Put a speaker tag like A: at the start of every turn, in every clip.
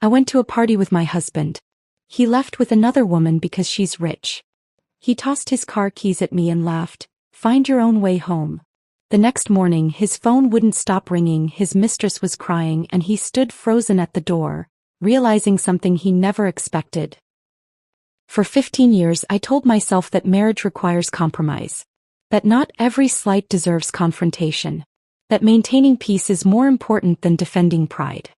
A: I went to a party with my husband. He left with another woman because she's rich. He tossed his car keys at me and laughed, "Find your own way home." The next morning his phone wouldn't stop ringing, his mistress was crying, and he stood frozen at the door, realizing something he never expected. For 15 years I told myself that marriage requires compromise. That not every slight deserves confrontation. That maintaining peace is more important than defending pride.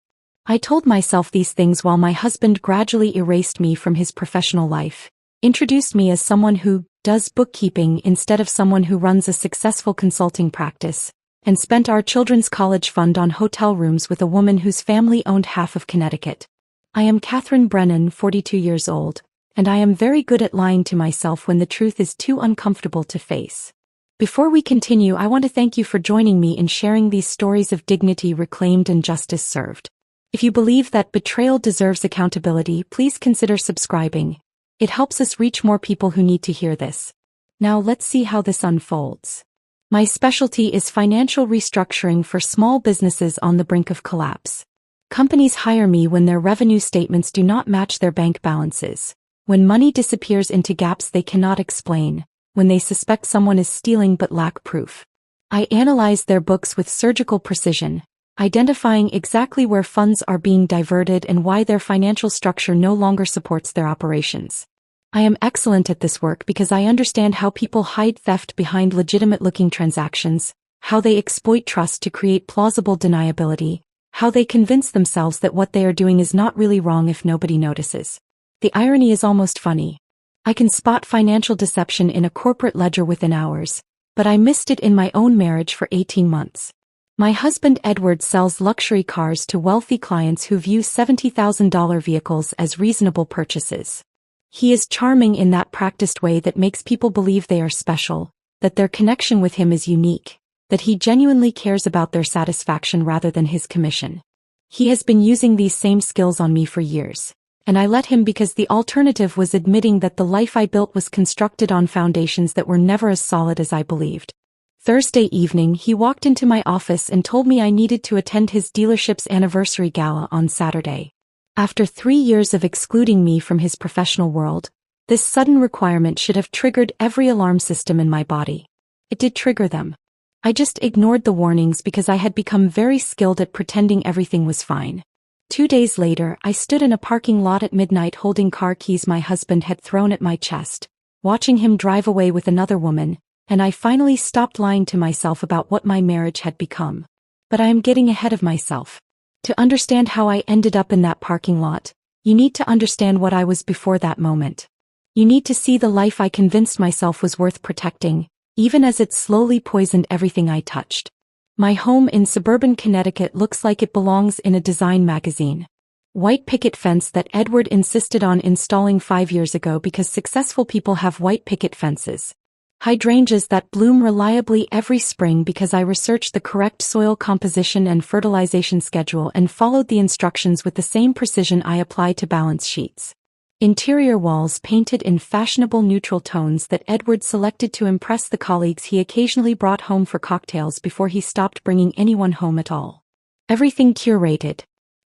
A: I told myself these things while my husband gradually erased me from his professional life, introduced me as someone who does bookkeeping instead of someone who runs a successful consulting practice, and spent our children's college fund on hotel rooms with a woman whose family owned half of Connecticut. I am Catherine Brennan, 42 years old, and I am very good at lying to myself when the truth is too uncomfortable to face. Before we continue, I want to thank you for joining me in sharing these stories of dignity reclaimed and justice served. If you believe that betrayal deserves accountability, please consider subscribing. It helps us reach more people who need to hear this. Now let's see how this unfolds. My specialty is financial restructuring for small businesses on the brink of collapse. Companies hire me when their revenue statements do not match their bank balances, when money disappears into gaps they cannot explain, when they suspect someone is stealing but lack proof. I analyze their books with surgical precision, identifying exactly where funds are being diverted and why their financial structure no longer supports their operations. I am excellent at this work because I understand how people hide theft behind legitimate-looking transactions, how they exploit trust to create plausible deniability, how they convince themselves that what they are doing is not really wrong if nobody notices. The irony is almost funny. I can spot financial deception in a corporate ledger within hours, but I missed it in my own marriage for 18 months. My husband Edward sells luxury cars to wealthy clients who view $70,000 vehicles as reasonable purchases. He is charming in that practiced way that makes people believe they are special, that their connection with him is unique, that he genuinely cares about their satisfaction rather than his commission. He has been using these same skills on me for years, and I let him because the alternative was admitting that the life I built was constructed on foundations that were never as solid as I believed. Thursday evening he walked into my office and told me I needed to attend his dealership's anniversary gala on Saturday. After 3 years of excluding me from his professional world, this sudden requirement should have triggered every alarm system in my body. It did trigger them. I just ignored the warnings because I had become very skilled at pretending everything was fine. 2 days later, I stood in a parking lot at midnight holding car keys my husband had thrown at my chest, watching him drive away with another woman, and I finally stopped lying to myself about what my marriage had become. But I am getting ahead of myself. To understand how I ended up in that parking lot, you need to understand what I was before that moment. You need to see the life I convinced myself was worth protecting, even as it slowly poisoned everything I touched. My home in suburban Connecticut looks like it belongs in a design magazine. White picket fence that Edward insisted on installing 5 years ago because successful people have white picket fences. Hydrangeas that bloom reliably every spring because I researched the correct soil composition and fertilization schedule and followed the instructions with the same precision I apply to balance sheets. Interior walls painted in fashionable neutral tones that Edward selected to impress the colleagues he occasionally brought home for cocktails before he stopped bringing anyone home at all. Everything curated.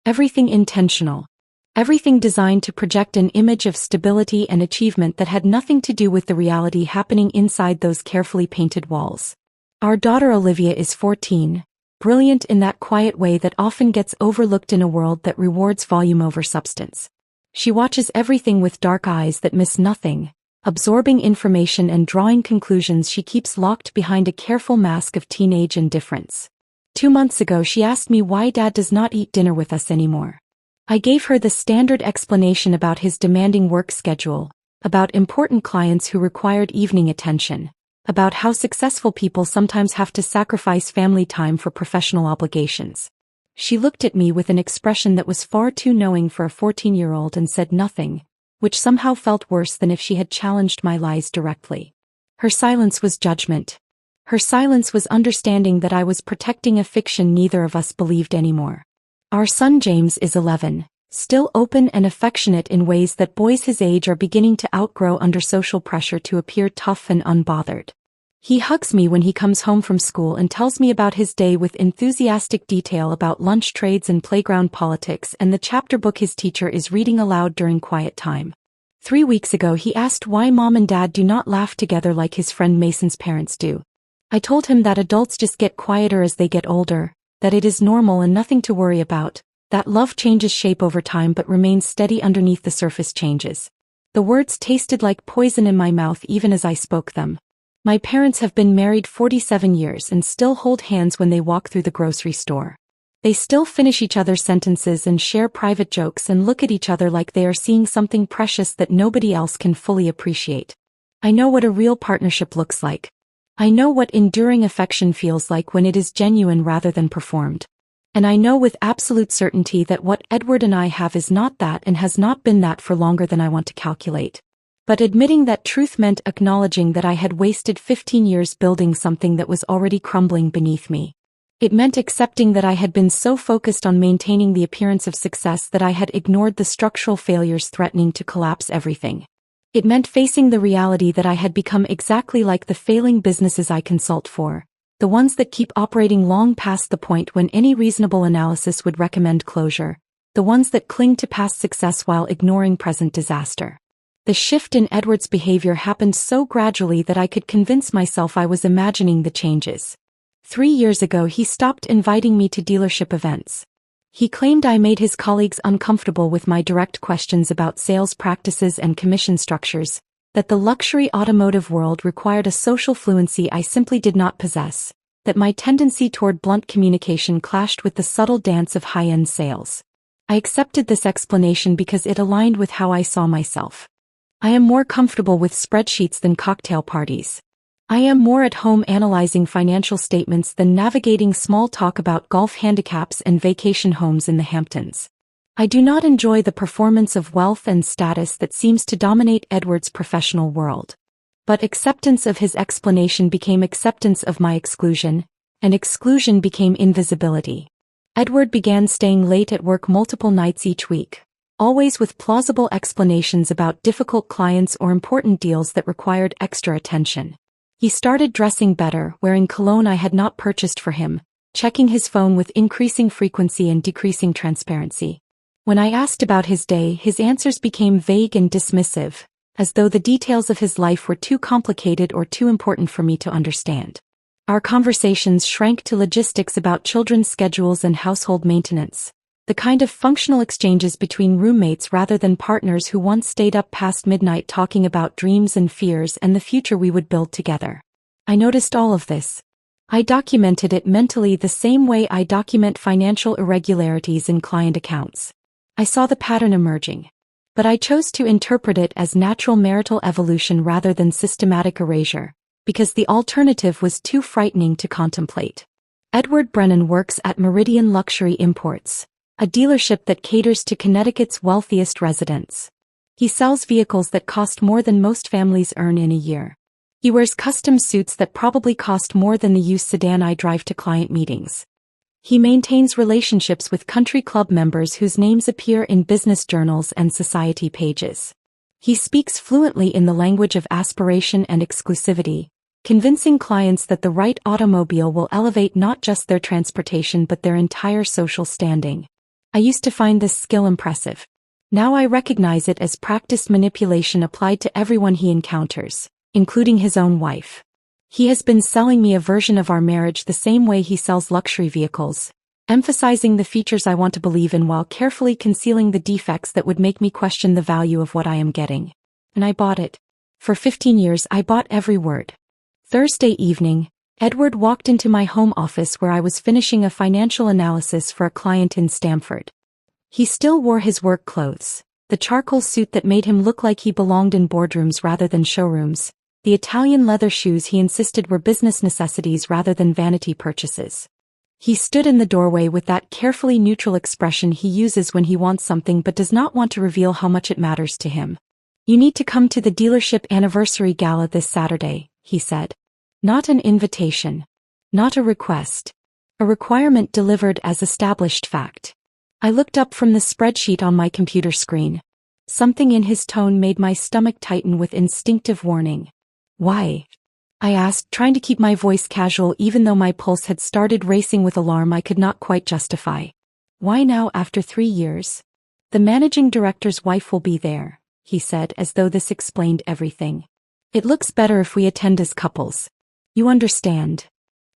A: Everything intentional. Everything designed to project an image of stability and achievement that had nothing to do with the reality happening inside those carefully painted walls. Our daughter Olivia is 14, brilliant in that quiet way that often gets overlooked in a world that rewards volume over substance. She watches everything with dark eyes that miss nothing, absorbing information and drawing conclusions she keeps locked behind a careful mask of teenage indifference. 2 months ago she asked me why Dad does not eat dinner with us anymore. I gave her the standard explanation about his demanding work schedule, about important clients who required evening attention, about how successful people sometimes have to sacrifice family time for professional obligations. She looked at me with an expression that was far too knowing for a 14-year-old and said nothing, which somehow felt worse than if she had challenged my lies directly. Her silence was judgment. Her silence was understanding that I was protecting a fiction neither of us believed anymore. Our son James is 11, still open and affectionate in ways that boys his age are beginning to outgrow under social pressure to appear tough and unbothered. He hugs me when he comes home from school and tells me about his day with enthusiastic detail about lunch trades and playground politics and the chapter book his teacher is reading aloud during quiet time. 3 weeks ago he asked why mom and dad do not laugh together like his friend Mason's parents do. I told him that adults just get quieter as they get older, that it is normal and nothing to worry about, that love changes shape over time but remains steady underneath the surface changes. The words tasted like poison in my mouth even as I spoke them. My parents have been married 47 years and still hold hands when they walk through the grocery store. They still finish each other's sentences and share private jokes and look at each other like they are seeing something precious that nobody else can fully appreciate. I know what a real partnership looks like. I know what enduring affection feels like when it is genuine rather than performed. And I know with absolute certainty that what Edward and I have is not that and has not been that for longer than I want to calculate. But admitting that truth meant acknowledging that I had wasted 15 years building something that was already crumbling beneath me. It meant accepting that I had been so focused on maintaining the appearance of success that I had ignored the structural failures threatening to collapse everything. It meant facing the reality that I had become exactly like the failing businesses I consult for, the ones that keep operating long past the point when any reasonable analysis would recommend closure, the ones that cling to past success while ignoring present disaster. The shift in Edward's behavior happened so gradually that I could convince myself I was imagining the changes. 3 years ago he stopped inviting me to dealership events. He claimed I made his colleagues uncomfortable with my direct questions about sales practices and commission structures, that the luxury automotive world required a social fluency I simply did not possess, that my tendency toward blunt communication clashed with the subtle dance of high-end sales. I accepted this explanation because it aligned with how I saw myself. I am more comfortable with spreadsheets than cocktail parties. I am more at home analyzing financial statements than navigating small talk about golf handicaps and vacation homes in the Hamptons. I do not enjoy the performance of wealth and status that seems to dominate Edward's professional world. But acceptance of his explanation became acceptance of my exclusion, and exclusion became invisibility. Edward began staying late at work multiple nights each week, always with plausible explanations about difficult clients or important deals that required extra attention. He started dressing better, wearing cologne I had not purchased for him, checking his phone with increasing frequency and decreasing transparency. When I asked about his day, his answers became vague and dismissive, as though the details of his life were too complicated or too important for me to understand. Our conversations shrank to logistics about children's schedules and household maintenance, the kind of functional exchanges between roommates rather than partners who once stayed up past midnight talking about dreams and fears and the future we would build together. I noticed all of this. I documented it mentally the same way I document financial irregularities in client accounts. I saw the pattern emerging. But I chose to interpret it as natural marital evolution rather than systematic erasure, because the alternative was too frightening to contemplate. Edward Brennan works at Meridian Luxury Imports, a dealership that caters to Connecticut's wealthiest residents. He sells vehicles that cost more than most families earn in a year. He wears custom suits that probably cost more than the used sedan I drive to client meetings. He maintains relationships with country club members whose names appear in business journals and society pages. He speaks fluently in the language of aspiration and exclusivity, convincing clients that the right automobile will elevate not just their transportation but their entire social standing. I used to find this skill impressive. Now I recognize it as practiced manipulation applied to everyone he encounters, including his own wife. He has been selling me a version of our marriage the same way he sells luxury vehicles, emphasizing the features I want to believe in while carefully concealing the defects that would make me question the value of what I am getting. And I bought it. For 15 years I bought every word. Thursday evening, Edward walked into my home office where I was finishing a financial analysis for a client in Stamford. He still wore his work clothes, the charcoal suit that made him look like he belonged in boardrooms rather than showrooms, the Italian leather shoes he insisted were business necessities rather than vanity purchases. He stood in the doorway with that carefully neutral expression he uses when he wants something but does not want to reveal how much it matters to him. "You need to come to the dealership anniversary gala this Saturday," he said. Not an invitation. Not a request. A requirement delivered as established fact. I looked up from the spreadsheet on my computer screen. Something in his tone made my stomach tighten with instinctive warning. Why? I asked, trying to keep my voice casual even though my pulse had started racing with alarm I could not quite justify. Why now after 3 years? The managing director's wife will be there, he said, as though this explained everything. It looks better if we attend as couples. You understand?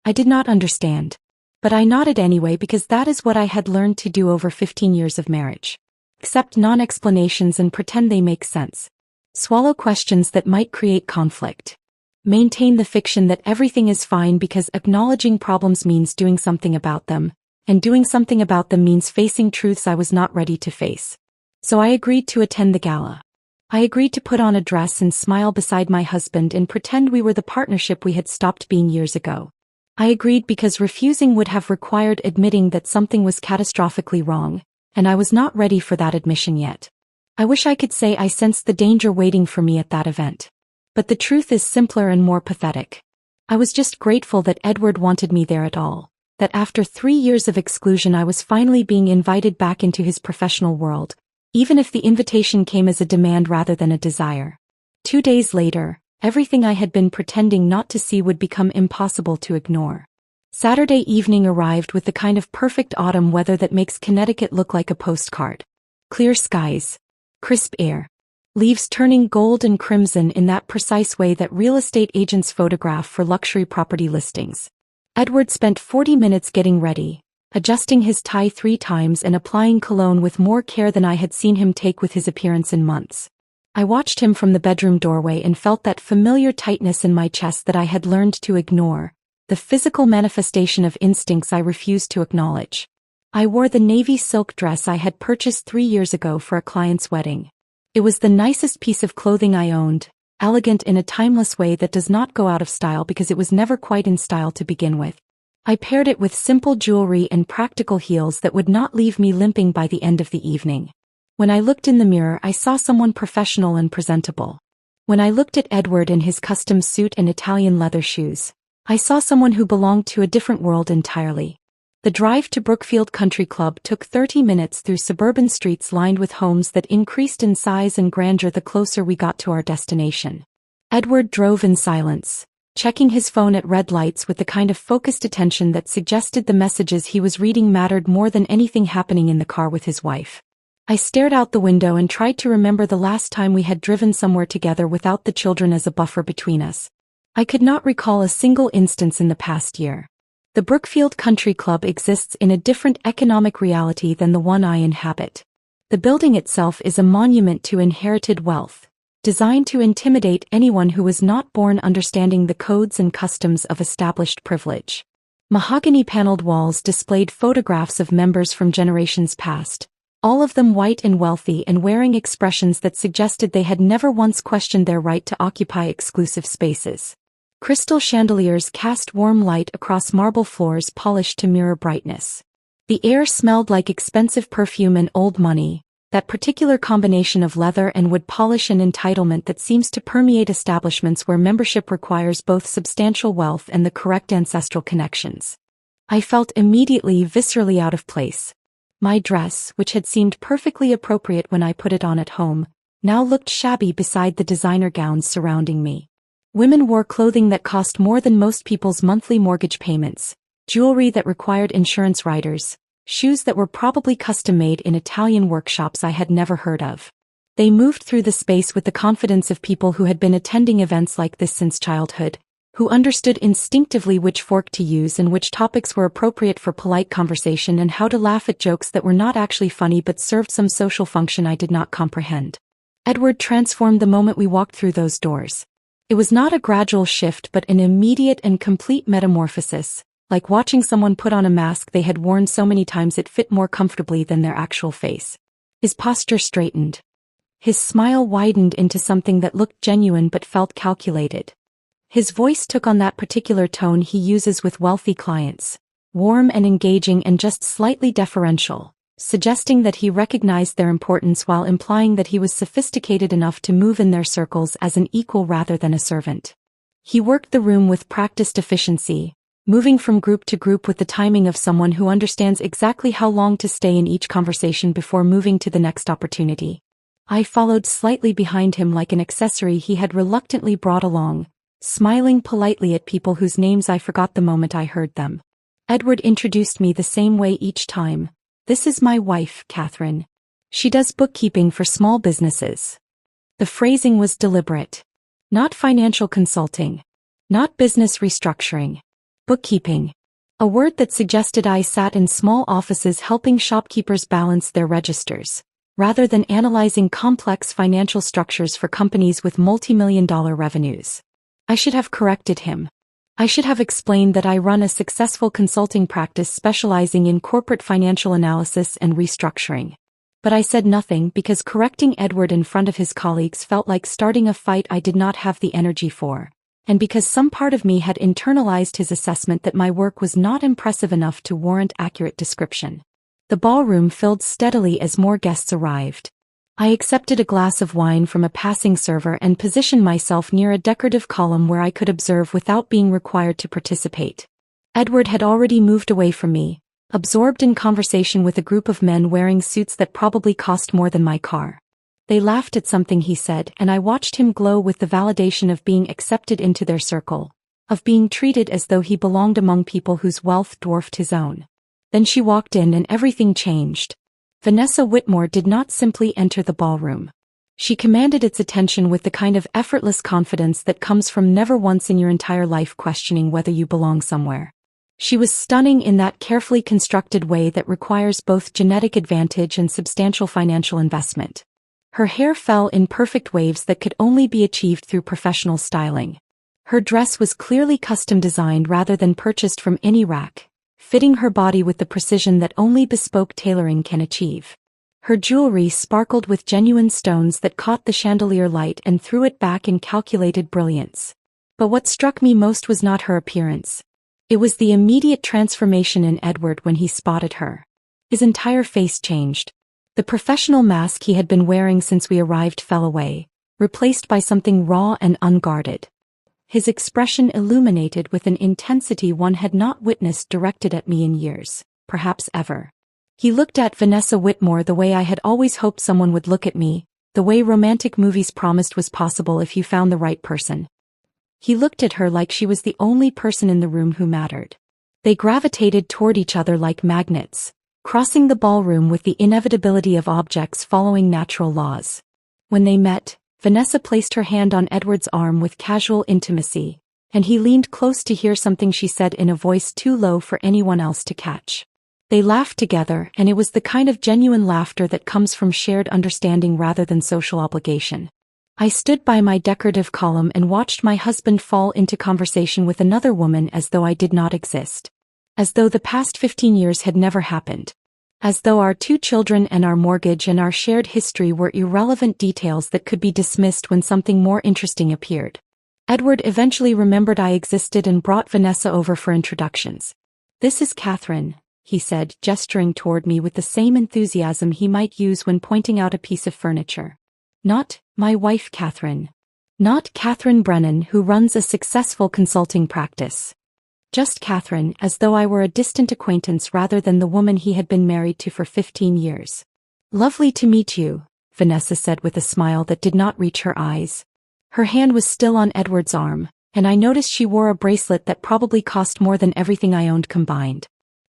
A: I did not understand. But I nodded anyway because that is what I had learned to do over 15 years of marriage. Accept non-explanations and pretend they make sense. Swallow questions that might create conflict. Maintain the fiction that everything is fine because acknowledging problems means doing something about them, and doing something about them means facing truths I was not ready to face. So I agreed to attend the gala. I agreed to put on a dress and smile beside my husband and pretend we were the partnership we had stopped being years ago. I agreed because refusing would have required admitting that something was catastrophically wrong, and I was not ready for that admission yet. I wish I could say I sensed the danger waiting for me at that event. But the truth is simpler and more pathetic. I was just grateful that Edward wanted me there at all, that after 3 years of exclusion I was finally being invited back into his professional world, even if the invitation came as a demand rather than a desire. 2 days later, everything I had been pretending not to see would become impossible to ignore. Saturday evening arrived with the kind of perfect autumn weather that makes Connecticut look like a postcard. Clear skies. Crisp air. Leaves turning gold and crimson in that precise way that real estate agents photograph for luxury property listings. Edward spent 40 minutes getting ready, adjusting his tie 3 times and applying cologne with more care than I had seen him take with his appearance in months. I watched him from the bedroom doorway and felt that familiar tightness in my chest that I had learned to ignore, the physical manifestation of instincts I refused to acknowledge. I wore the navy silk dress I had purchased 3 years ago for a client's wedding. It was the nicest piece of clothing I owned, elegant in a timeless way that does not go out of style because it was never quite in style to begin with. I paired it with simple jewelry and practical heels that would not leave me limping by the end of the evening. When I looked in the mirror, I saw someone professional and presentable. When I looked at Edward in his custom suit and Italian leather shoes, I saw someone who belonged to a different world entirely. The drive to Brookfield Country Club took 30 minutes through suburban streets lined with homes that increased in size and grandeur the closer we got to our destination. Edward drove in silence, checking his phone at red lights with the kind of focused attention that suggested the messages he was reading mattered more than anything happening in the car with his wife. I stared out the window and tried to remember the last time we had driven somewhere together without the children as a buffer between us. I could not recall a single instance in the past year. The Brookfield Country Club exists in a different economic reality than the one I inhabit. The building itself is a monument to inherited wealth, designed to intimidate anyone who was not born understanding the codes and customs of established privilege. Mahogany-paneled walls displayed photographs of members from generations past, all of them white and wealthy and wearing expressions that suggested they had never once questioned their right to occupy exclusive spaces. Crystal chandeliers cast warm light across marble floors polished to mirror brightness. The air smelled like expensive perfume and old money, that particular combination of leather and wood polish and entitlement that seems to permeate establishments where membership requires both substantial wealth and the correct ancestral connections. I felt immediately viscerally out of place. My dress, which had seemed perfectly appropriate when I put it on at home, now looked shabby beside the designer gowns surrounding me. Women wore clothing that cost more than most people's monthly mortgage payments, jewelry that required insurance riders, shoes that were probably custom-made in Italian workshops I had never heard of. They moved through the space with the confidence of people who had been attending events like this since childhood, who understood instinctively which fork to use and which topics were appropriate for polite conversation and how to laugh at jokes that were not actually funny but served some social function I did not comprehend. Edward transformed the moment we walked through those doors. It was not a gradual shift but an immediate and complete metamorphosis, like watching someone put on a mask they had worn so many times it fit more comfortably than their actual face. His posture straightened. His smile widened into something that looked genuine but felt calculated. His voice took on that particular tone he uses with wealthy clients, warm and engaging and just slightly deferential, suggesting that he recognized their importance while implying that he was sophisticated enough to move in their circles as an equal rather than a servant. He worked the room with practiced efficiency, moving from group to group with the timing of someone who understands exactly how long to stay in each conversation before moving to the next opportunity. I followed slightly behind him like an accessory he had reluctantly brought along, smiling politely at people whose names I forgot the moment I heard them. Edward introduced me the same way each time. "This is my wife, Catherine. She does bookkeeping for small businesses." The phrasing was deliberate. Not financial consulting. Not business restructuring. Bookkeeping. A word that suggested I sat in small offices helping shopkeepers balance their registers, rather than analyzing complex financial structures for companies with multi-million-dollar revenues. I should have corrected him. I should have explained that I run a successful consulting practice specializing in corporate financial analysis and restructuring. But I said nothing because correcting Edward in front of his colleagues felt like starting a fight I did not have the energy for, and because some part of me had internalized his assessment that my work was not impressive enough to warrant accurate description. The ballroom filled steadily as more guests arrived. I accepted a glass of wine from a passing server and positioned myself near a decorative column where I could observe without being required to participate. Edward had already moved away from me, absorbed in conversation with a group of men wearing suits that probably cost more than my car. They laughed at something he said, and I watched him glow with the validation of being accepted into their circle, of being treated as though he belonged among people whose wealth dwarfed his own. Then she walked in and everything changed. Vanessa Whitmore did not simply enter the ballroom. She commanded its attention with the kind of effortless confidence that comes from never once in your entire life questioning whether you belong somewhere. She was stunning in that carefully constructed way that requires both genetic advantage and substantial financial investment. Her hair fell in perfect waves that could only be achieved through professional styling. Her dress was clearly custom designed rather than purchased from any rack, fitting her body with the precision that only bespoke tailoring can achieve. Her jewelry sparkled with genuine stones that caught the chandelier light and threw it back in calculated brilliance. But what struck me most was not her appearance. It was the immediate transformation in Edward when he spotted her. His entire face changed. The professional mask he had been wearing since we arrived fell away, replaced by something raw and unguarded. His expression illuminated with an intensity one had not witnessed directed at me in years, perhaps ever. He looked at Vanessa Whitmore the way I had always hoped someone would look at me, the way romantic movies promised was possible if you found the right person. He looked at her like she was the only person in the room who mattered. They gravitated toward each other like magnets, crossing the ballroom with the inevitability of objects following natural laws. When they met, Vanessa placed her hand on Edward's arm with casual intimacy, and he leaned close to hear something she said in a voice too low for anyone else to catch. They laughed together, and it was the kind of genuine laughter that comes from shared understanding rather than social obligation. I stood by my decorative column and watched my husband fall into conversation with another woman as though I did not exist. As though the past 15 years had never happened. As though our 2 children and our mortgage and our shared history were irrelevant details that could be dismissed when something more interesting appeared. Edward eventually remembered I existed and brought Vanessa over for introductions. "This is Catherine," he said, gesturing toward me with the same enthusiasm he might use when pointing out a piece of furniture. "Not my wife Catherine. Not Catherine Brennan, who runs a successful consulting practice. Just Catherine, as though I were a distant acquaintance rather than the woman he had been married to for 15 years. "Lovely to meet you," Vanessa said with a smile that did not reach her eyes. Her hand was still on Edward's arm, and I noticed she wore a bracelet that probably cost more than everything I owned combined.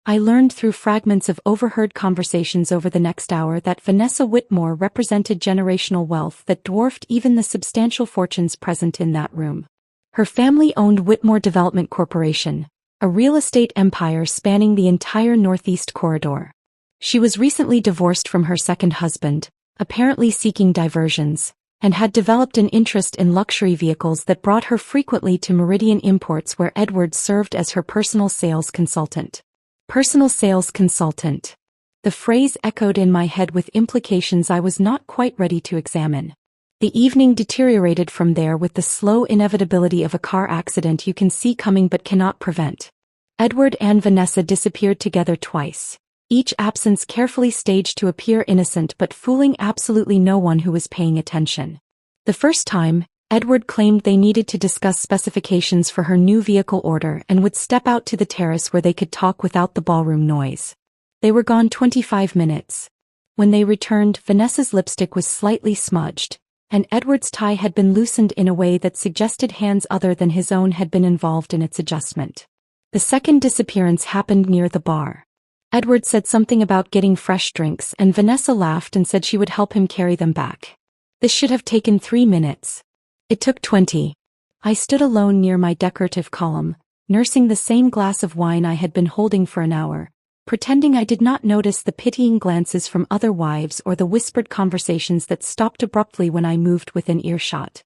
A: I learned through fragments of overheard conversations over the next hour that Vanessa Whitmore represented generational wealth that dwarfed even the substantial fortunes present in that room. Her family owned Whitmore Development Corporation, a real estate empire spanning the entire Northeast Corridor. She was recently divorced from her second husband, apparently seeking diversions, and had developed an interest in luxury vehicles that brought her frequently to Meridian Imports, where Edward served as her personal sales consultant. Personal sales consultant. The phrase echoed in my head with implications I was not quite ready to examine. The evening deteriorated from there with the slow inevitability of a car accident you can see coming but cannot prevent. Edward and Vanessa disappeared together twice, each absence carefully staged to appear innocent but fooling absolutely no one who was paying attention. The first time, Edward claimed they needed to discuss specifications for her new vehicle order and would step out to the terrace where they could talk without the ballroom noise. They were gone 25 minutes. When they returned, Vanessa's lipstick was slightly smudged, and Edward's tie had been loosened in a way that suggested hands other than his own had been involved in its adjustment. The second disappearance happened near the bar. Edward said something about getting fresh drinks, and Vanessa laughed and said she would help him carry them back. This should have taken 3 minutes. It took 20. I stood alone near my decorative column, nursing the same glass of wine I had been holding for an hour, pretending I did not notice the pitying glances from other wives or the whispered conversations that stopped abruptly when I moved within earshot.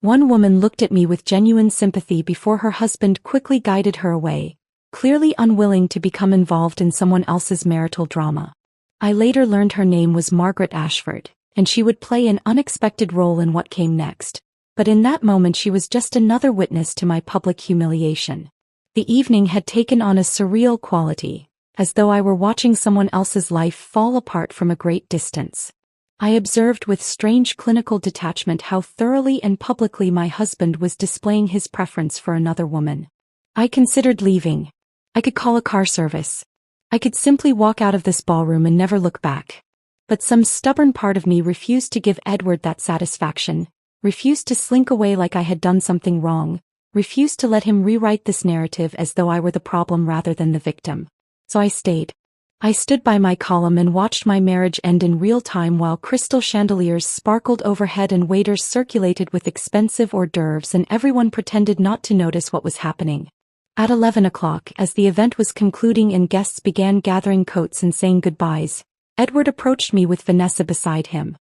A: One woman looked at me with genuine sympathy before her husband quickly guided her away, clearly unwilling to become involved in someone else's marital drama. I later learned her name was Margaret Ashford, and she would play an unexpected role in what came next, but in that moment she was just another witness to my public humiliation. The evening had taken on a surreal quality, as though I were watching someone else's life fall apart from a great distance. I observed with strange clinical detachment how thoroughly and publicly my husband was displaying his preference for another woman. I considered leaving. I could call a car service. I could simply walk out of this ballroom and never look back. But some stubborn part of me refused to give Edward that satisfaction, refused to slink away like I had done something wrong, refused to let him rewrite this narrative as though I were the problem rather than the victim. So I stayed. I stood by my column and watched my marriage end in real time while crystal chandeliers sparkled overhead and waiters circulated with expensive hors d'oeuvres and everyone pretended not to notice what was happening. At 11 o'clock, as the event was concluding and guests began gathering coats and saying goodbyes, Edward approached me with Vanessa beside him.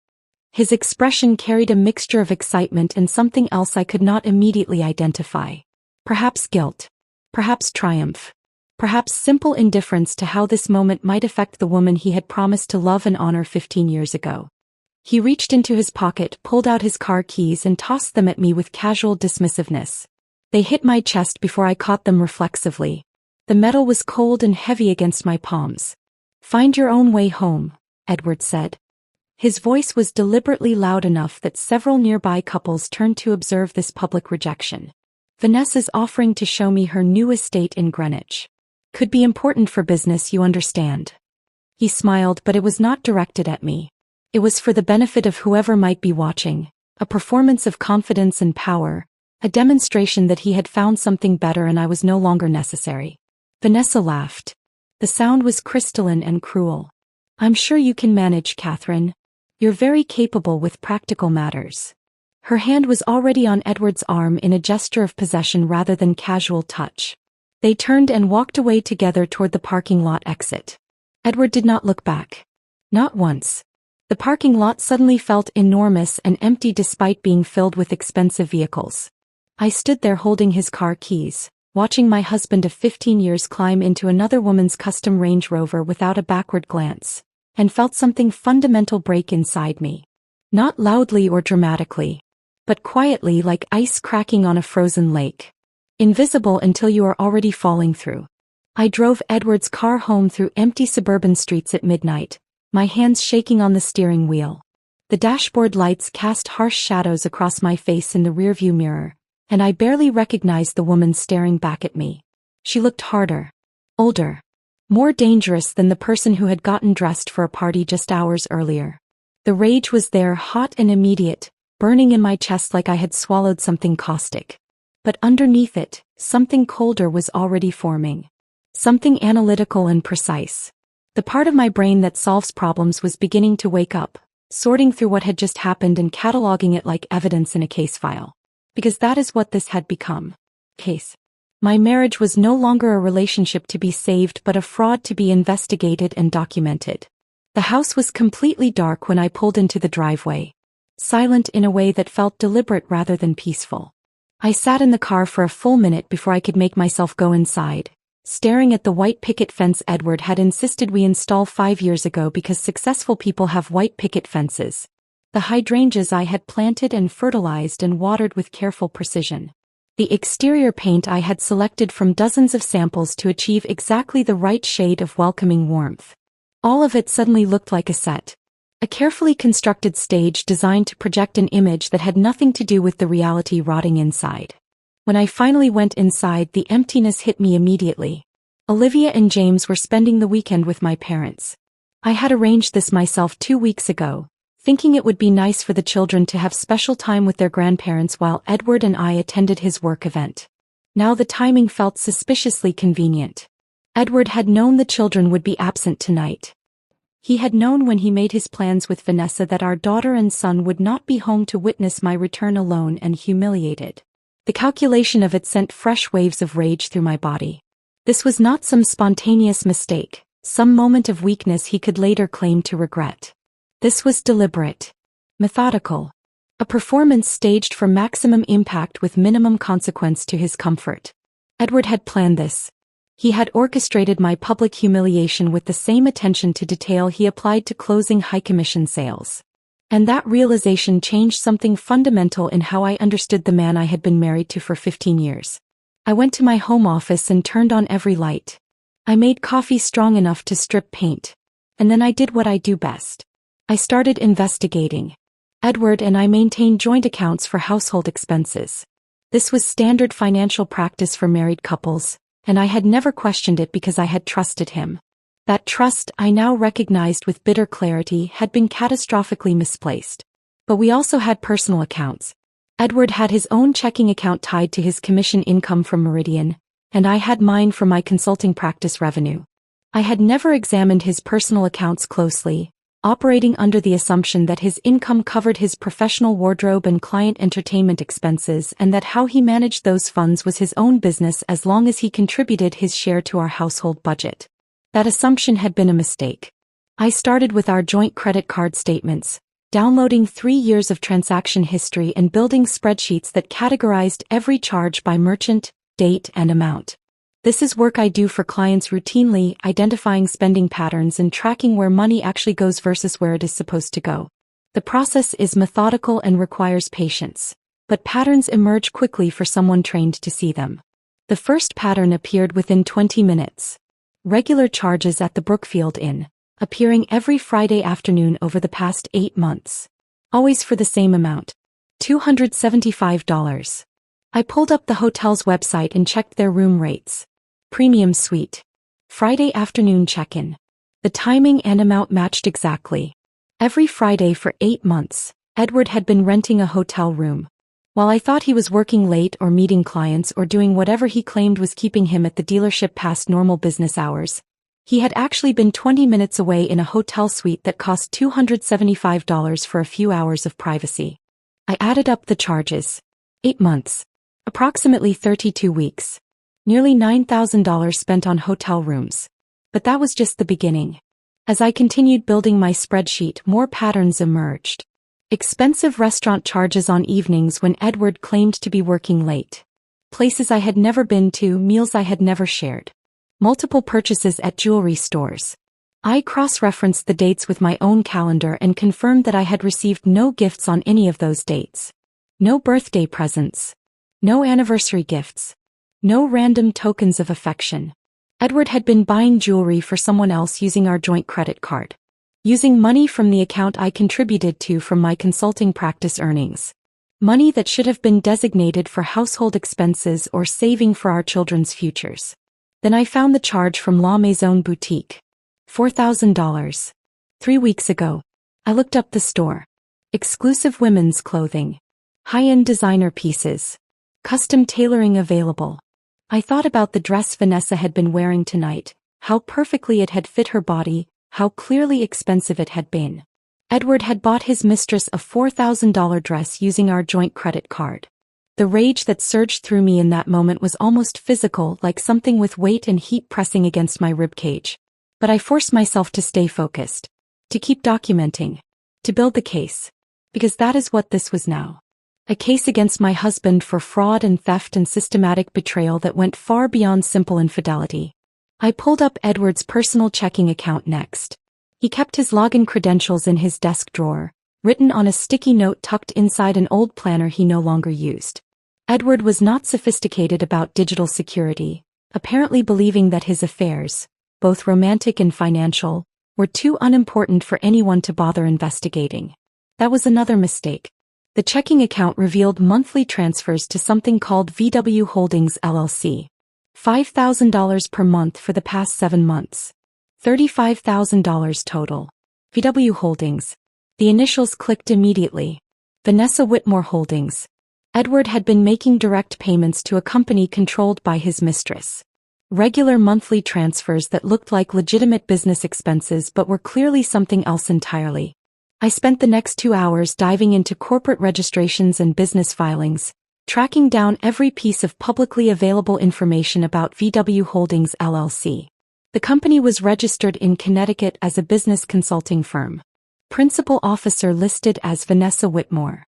A: His expression carried a mixture of excitement and something else I could not immediately identify. Perhaps guilt. Perhaps triumph. Perhaps simple indifference to how this moment might affect the woman he had promised to love and honor 15 years ago. He reached into his pocket, pulled out his car keys and tossed them at me with casual dismissiveness. They hit my chest before I caught them reflexively. The metal was cold and heavy against my palms. "Find your own way home," Edward said. His voice was deliberately loud enough that several nearby couples turned to observe this public rejection. Vanessa's offering to show me her new estate in Greenwich. "Could be important for business, you understand." He smiled, but it was not directed at me. It was for the benefit of whoever might be watching, a performance of confidence and power, a demonstration that he had found something better and I was no longer necessary. Vanessa laughed. The sound was crystalline and cruel. "I'm sure you can manage, Catherine. You're very capable with practical matters." Her hand was already on Edward's arm in a gesture of possession rather than casual touch. They turned and walked away together toward the parking lot exit. Edward did not look back. Not once. The parking lot suddenly felt enormous and empty despite being filled with expensive vehicles. I stood there holding his car keys, watching my husband of 15 years climb into another woman's custom Range Rover without a backward glance, and felt something fundamental break inside me. Not loudly or dramatically, but quietly like ice cracking on a frozen lake. Invisible until you are already falling through. I drove Edward's car home through empty suburban streets at midnight, my hands shaking on the steering wheel. The dashboard lights cast harsh shadows across my face in the rearview mirror, and I barely recognized the woman staring back at me. She looked harder, older, more dangerous than the person who had gotten dressed for a party just hours earlier. The rage was there, hot and immediate, burning in my chest like I had swallowed something caustic. But underneath it, something colder was already forming. Something analytical and precise. The part of my brain that solves problems was beginning to wake up, sorting through what had just happened and cataloging it like evidence in a case file. Because that is what this had become. Case. My marriage was no longer a relationship to be saved but a fraud to be investigated and documented. The house was completely dark when I pulled into the driveway. Silent in a way that felt deliberate rather than peaceful. I sat in the car for a full minute before I could make myself go inside, staring at the white picket fence Edward had insisted we install 5 years ago because successful people have white picket fences. The hydrangeas I had planted and fertilized and watered with careful precision. The exterior paint I had selected from dozens of samples to achieve exactly the right shade of welcoming warmth. All of it suddenly looked like a set. A carefully constructed stage designed to project an image that had nothing to do with the reality rotting inside. When I finally went inside, the emptiness hit me immediately. Olivia and James were spending the weekend with my parents. I had arranged this myself 2 weeks ago, thinking it would be nice for the children to have special time with their grandparents while Edward and I attended his work event. Now the timing felt suspiciously convenient. Edward had known the children would be absent tonight. He had known when he made his plans with Vanessa that our daughter and son would not be home to witness my return alone and humiliated. The calculation of it sent fresh waves of rage through my body. This was not some spontaneous mistake, some moment of weakness he could later claim to regret. This was deliberate, methodical, a performance staged for maximum impact with minimum consequence to his comfort. Edward had planned this. He had orchestrated my public humiliation with the same attention to detail he applied to closing high-commission sales. And that realization changed something fundamental in how I understood the man I had been married to for 15 years. I went to my home office and turned on every light. I made coffee strong enough to strip paint. And then I did what I do best. I started investigating. Edward and I maintained joint accounts for household expenses. This was standard financial practice for married couples, and I had never questioned it because I had trusted him. That trust, I now recognized with bitter clarity, had been catastrophically misplaced. But we also had personal accounts. Edward had his own checking account tied to his commission income from Meridian, and I had mine from my consulting practice revenue. I had never examined his personal accounts closely, operating under the assumption that his income covered his professional wardrobe and client entertainment expenses and that how he managed those funds was his own business as long as he contributed his share to our household budget. That assumption had been a mistake. I started with our joint credit card statements, downloading 3 years of transaction history and building spreadsheets that categorized every charge by merchant, date, and amount. This is work I do for clients routinely, identifying spending patterns and tracking where money actually goes versus where it is supposed to go. The process is methodical and requires patience, but patterns emerge quickly for someone trained to see them. The first pattern appeared within 20 minutes. Regular charges at the Brookfield Inn, appearing every Friday afternoon over the past 8 months. Always for the same amount. $275. I pulled up the hotel's website and checked their room rates. Premium suite. Friday afternoon check-in. The timing and amount matched exactly. Every Friday for 8 months, Edward had been renting a hotel room. While I thought he was working late or meeting clients or doing whatever he claimed was keeping him at the dealership past normal business hours, he had actually been 20 minutes away in a hotel suite that cost $275 for a few hours of privacy. I added up the charges. 8 months. Approximately 32 weeks. Nearly $9,000 spent on hotel rooms. But that was just the beginning. As I continued building my spreadsheet, more patterns emerged. Expensive restaurant charges on evenings when Edward claimed to be working late. Places I had never been to, meals I had never shared. Multiple purchases at jewelry stores. I cross-referenced the dates with my own calendar and confirmed that I had received no gifts on any of those dates. No birthday presents. No anniversary gifts. No random tokens of affection. Edward had been buying jewelry for someone else using our joint credit card. Using money from the account I contributed to from my consulting practice earnings. Money that should have been designated for household expenses or saving for our children's futures. Then I found the charge from La Maison Boutique. $4,000. 3 weeks ago. I looked up the store. Exclusive women's clothing. High-end designer pieces. Custom tailoring available. I thought about the dress Vanessa had been wearing tonight, how perfectly it had fit her body, how clearly expensive it had been. Edward had bought his mistress a $4,000 dress using our joint credit card. The rage that surged through me in that moment was almost physical, like something with weight and heat pressing against my ribcage. But I forced myself to stay focused, to keep documenting, to build the case. Because that is what this was now. A case against my husband for fraud and theft and systematic betrayal that went far beyond simple infidelity. I pulled up Edward's personal checking account next. He kept his login credentials in his desk drawer, written on a sticky note tucked inside an old planner he no longer used. Edward was not sophisticated about digital security, apparently believing that his affairs, both romantic and financial, were too unimportant for anyone to bother investigating. That was another mistake. The checking account revealed monthly transfers to something called VW Holdings LLC. $5,000 per month for the past 7 months. $35,000 total. VW Holdings. The initials clicked immediately. Vanessa Whitmore Holdings. Edward had been making direct payments to a company controlled by his mistress. Regular monthly transfers that looked like legitimate business expenses but were clearly something else entirely. I spent the next 2 hours diving into corporate registrations and business filings, tracking down every piece of publicly available information about VW Holdings LLC. The company was registered in Connecticut as a business consulting firm. Principal officer listed as Vanessa Whitmore.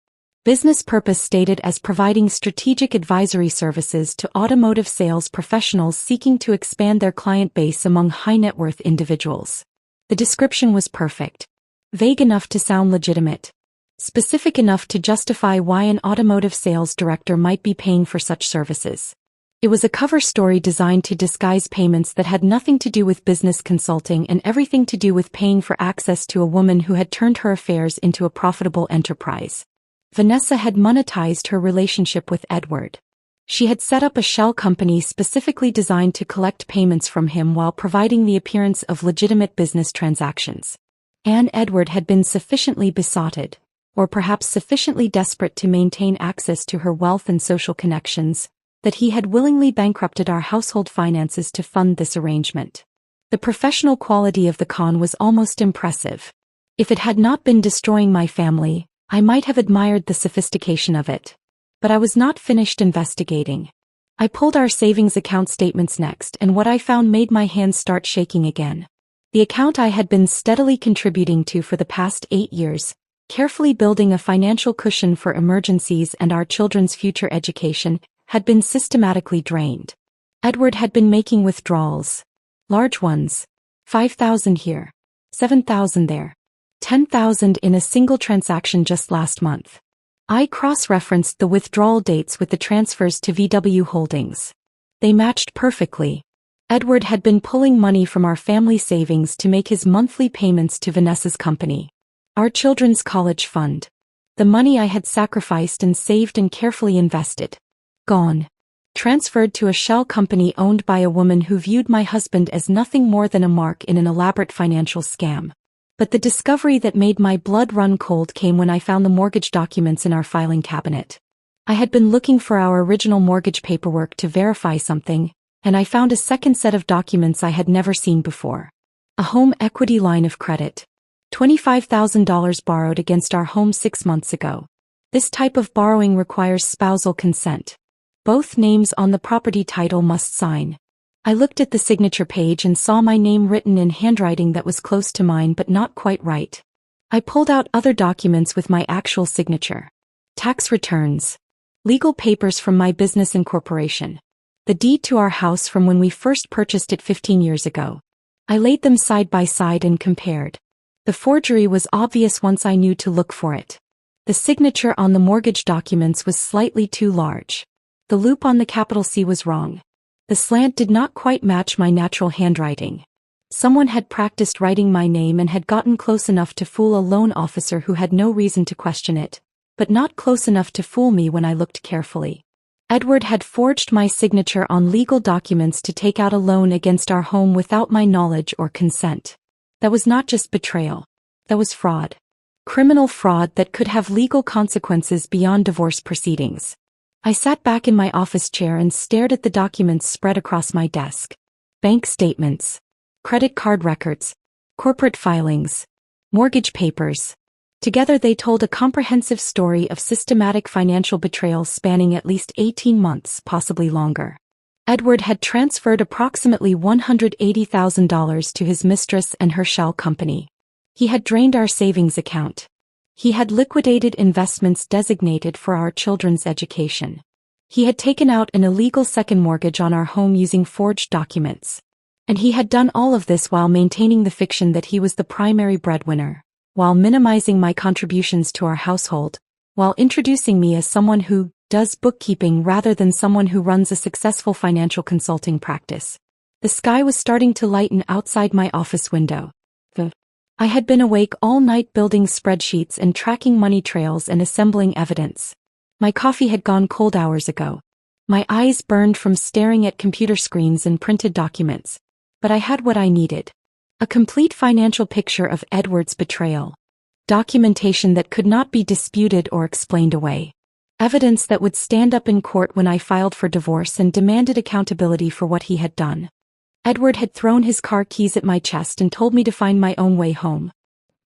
A: Business purpose stated as providing strategic advisory services to automotive sales professionals seeking to expand their client base among high-net-worth individuals. The description was perfect. Vague enough to sound legitimate. Specific enough to justify why an automotive sales director might be paying for such services. It was a cover story designed to disguise payments that had nothing to do with business consulting and everything to do with paying for access to a woman who had turned her affairs into a profitable enterprise. Vanessa had monetized her relationship with Edward. She had set up a shell company specifically designed to collect payments from him while providing the appearance of legitimate business transactions. And Edward had been sufficiently besotted, or perhaps sufficiently desperate to maintain access to her wealth and social connections, that he had willingly bankrupted our household finances to fund this arrangement. The professional quality of the con was almost impressive. If it had not been destroying my family, I might have admired the sophistication of it. But I was not finished investigating. I pulled our savings account statements next, and what I found made my hands start shaking again. The account I had been steadily contributing to for the past 8 years, carefully building a financial cushion for emergencies and our children's future education, had been systematically drained. Edward had been making withdrawals. Large ones. 5,000 here. 7,000 there. 10,000 in a single transaction just last month. I cross-referenced the withdrawal dates with the transfers to VW Holdings. They matched perfectly. Edward had been pulling money from our family savings to make his monthly payments to Vanessa's company. Our children's college fund. The money I had sacrificed and saved and carefully invested. Gone. Transferred to a shell company owned by a woman who viewed my husband as nothing more than a mark in an elaborate financial scam. But the discovery that made my blood run cold came when I found the mortgage documents in our filing cabinet. I had been looking for our original mortgage paperwork to verify something, and I found a second set of documents I had never seen before. A home equity line of credit. $25,000 borrowed against our home 6 months ago. This type of borrowing requires spousal consent. Both names on the property title must sign. I looked at the signature page and saw my name written in handwriting that was close to mine but not quite right. I pulled out other documents with my actual signature. Tax returns. Legal papers from my business incorporation. The deed to our house from when we first purchased it 15 years ago. I laid them side by side and compared. The forgery was obvious once I knew to look for it. The signature on the mortgage documents was slightly too large. The loop on the capital C was wrong. The slant did not quite match my natural handwriting. Someone had practiced writing my name and had gotten close enough to fool a loan officer who had no reason to question it, but not close enough to fool me when I looked carefully. Edward had forged my signature on legal documents to take out a loan against our home without my knowledge or consent. That was not just betrayal. That was fraud. Criminal fraud that could have legal consequences beyond divorce proceedings. I sat back in my office chair and stared at the documents spread across my desk. Bank statements. Credit card records. Corporate filings. Mortgage papers. Together they told a comprehensive story of systematic financial betrayal spanning at least 18 months, possibly longer. Edward had transferred approximately $180,000 to his mistress and her shell company. He had drained our savings account. He had liquidated investments designated for our children's education. He had taken out an illegal second mortgage on our home using forged documents. And he had done all of this while maintaining the fiction that he was the primary breadwinner, while minimizing my contributions to our household, while introducing me as someone who does bookkeeping rather than someone who runs a successful financial consulting practice. The sky was starting to lighten outside my office window. I had been awake all night building spreadsheets and tracking money trails and assembling evidence. My coffee had gone cold hours ago. My eyes burned from staring at computer screens and printed documents. But I had what I needed. A complete financial picture of Edward's betrayal. Documentation that could not be disputed or explained away. Evidence that would stand up in court when I filed for divorce and demanded accountability for what he had done. Edward had thrown his car keys at my chest and told me to find my own way home.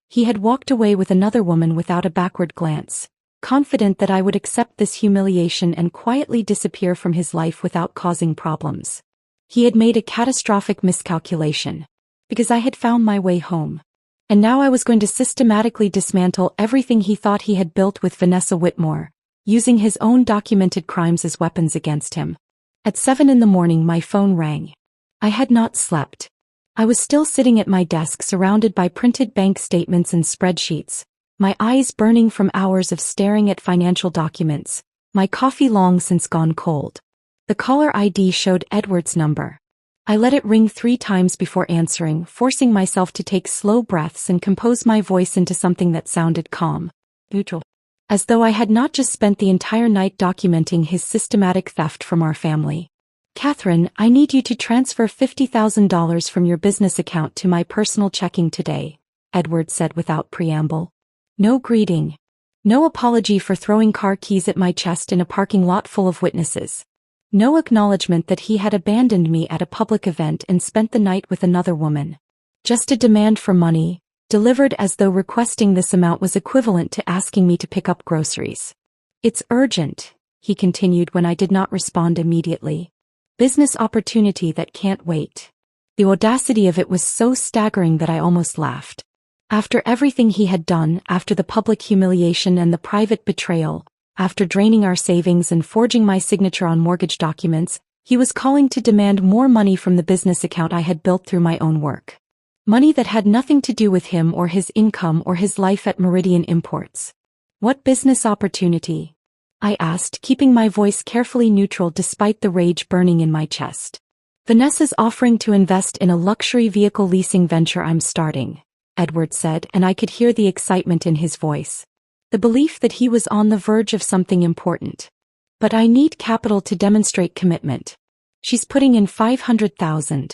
A: He had walked away with another woman without a backward glance, confident that I would accept this humiliation and quietly disappear from his life without causing problems. He had made a catastrophic miscalculation, because I had found my way home. And now I was going to systematically dismantle everything he thought he had built with Vanessa Whitmore, using his own documented crimes as weapons against him. At 7 a.m, my phone rang. I had not slept. I was still sitting at my desk surrounded by printed bank statements and spreadsheets, my eyes burning from hours of staring at financial documents, my coffee long since gone cold. The caller ID showed Edward's number. I let it ring 3 times before answering, forcing myself to take slow breaths and compose my voice into something that sounded calm, neutral. As though I had not just spent the entire night documenting his systematic theft from our family. Catherine, I need you to transfer $50,000 from your business account to my personal checking today, Edward said without preamble. No greeting. No apology for throwing car keys at my chest in a parking lot full of witnesses. No acknowledgement that he had abandoned me at a public event and spent the night with another woman. Just a demand for money, delivered as though requesting this amount was equivalent to asking me to pick up groceries. It's urgent, he continued when I did not respond immediately. Business opportunity that can't wait. The audacity of it was so staggering that I almost laughed. After everything he had done, after the public humiliation and the private betrayal, after draining our savings and forging my signature on mortgage documents, he was calling to demand more money from the business account I had built through my own work. Money that had nothing to do with him or his income or his life at Meridian Imports. What business opportunity? I asked, keeping my voice carefully neutral despite the rage burning in my chest. Vanessa's offering to invest in a luxury vehicle leasing venture I'm starting, Edward said, and I could hear the excitement in his voice. The belief that he was on the verge of something important. But I need capital to demonstrate commitment. She's putting in $500,000.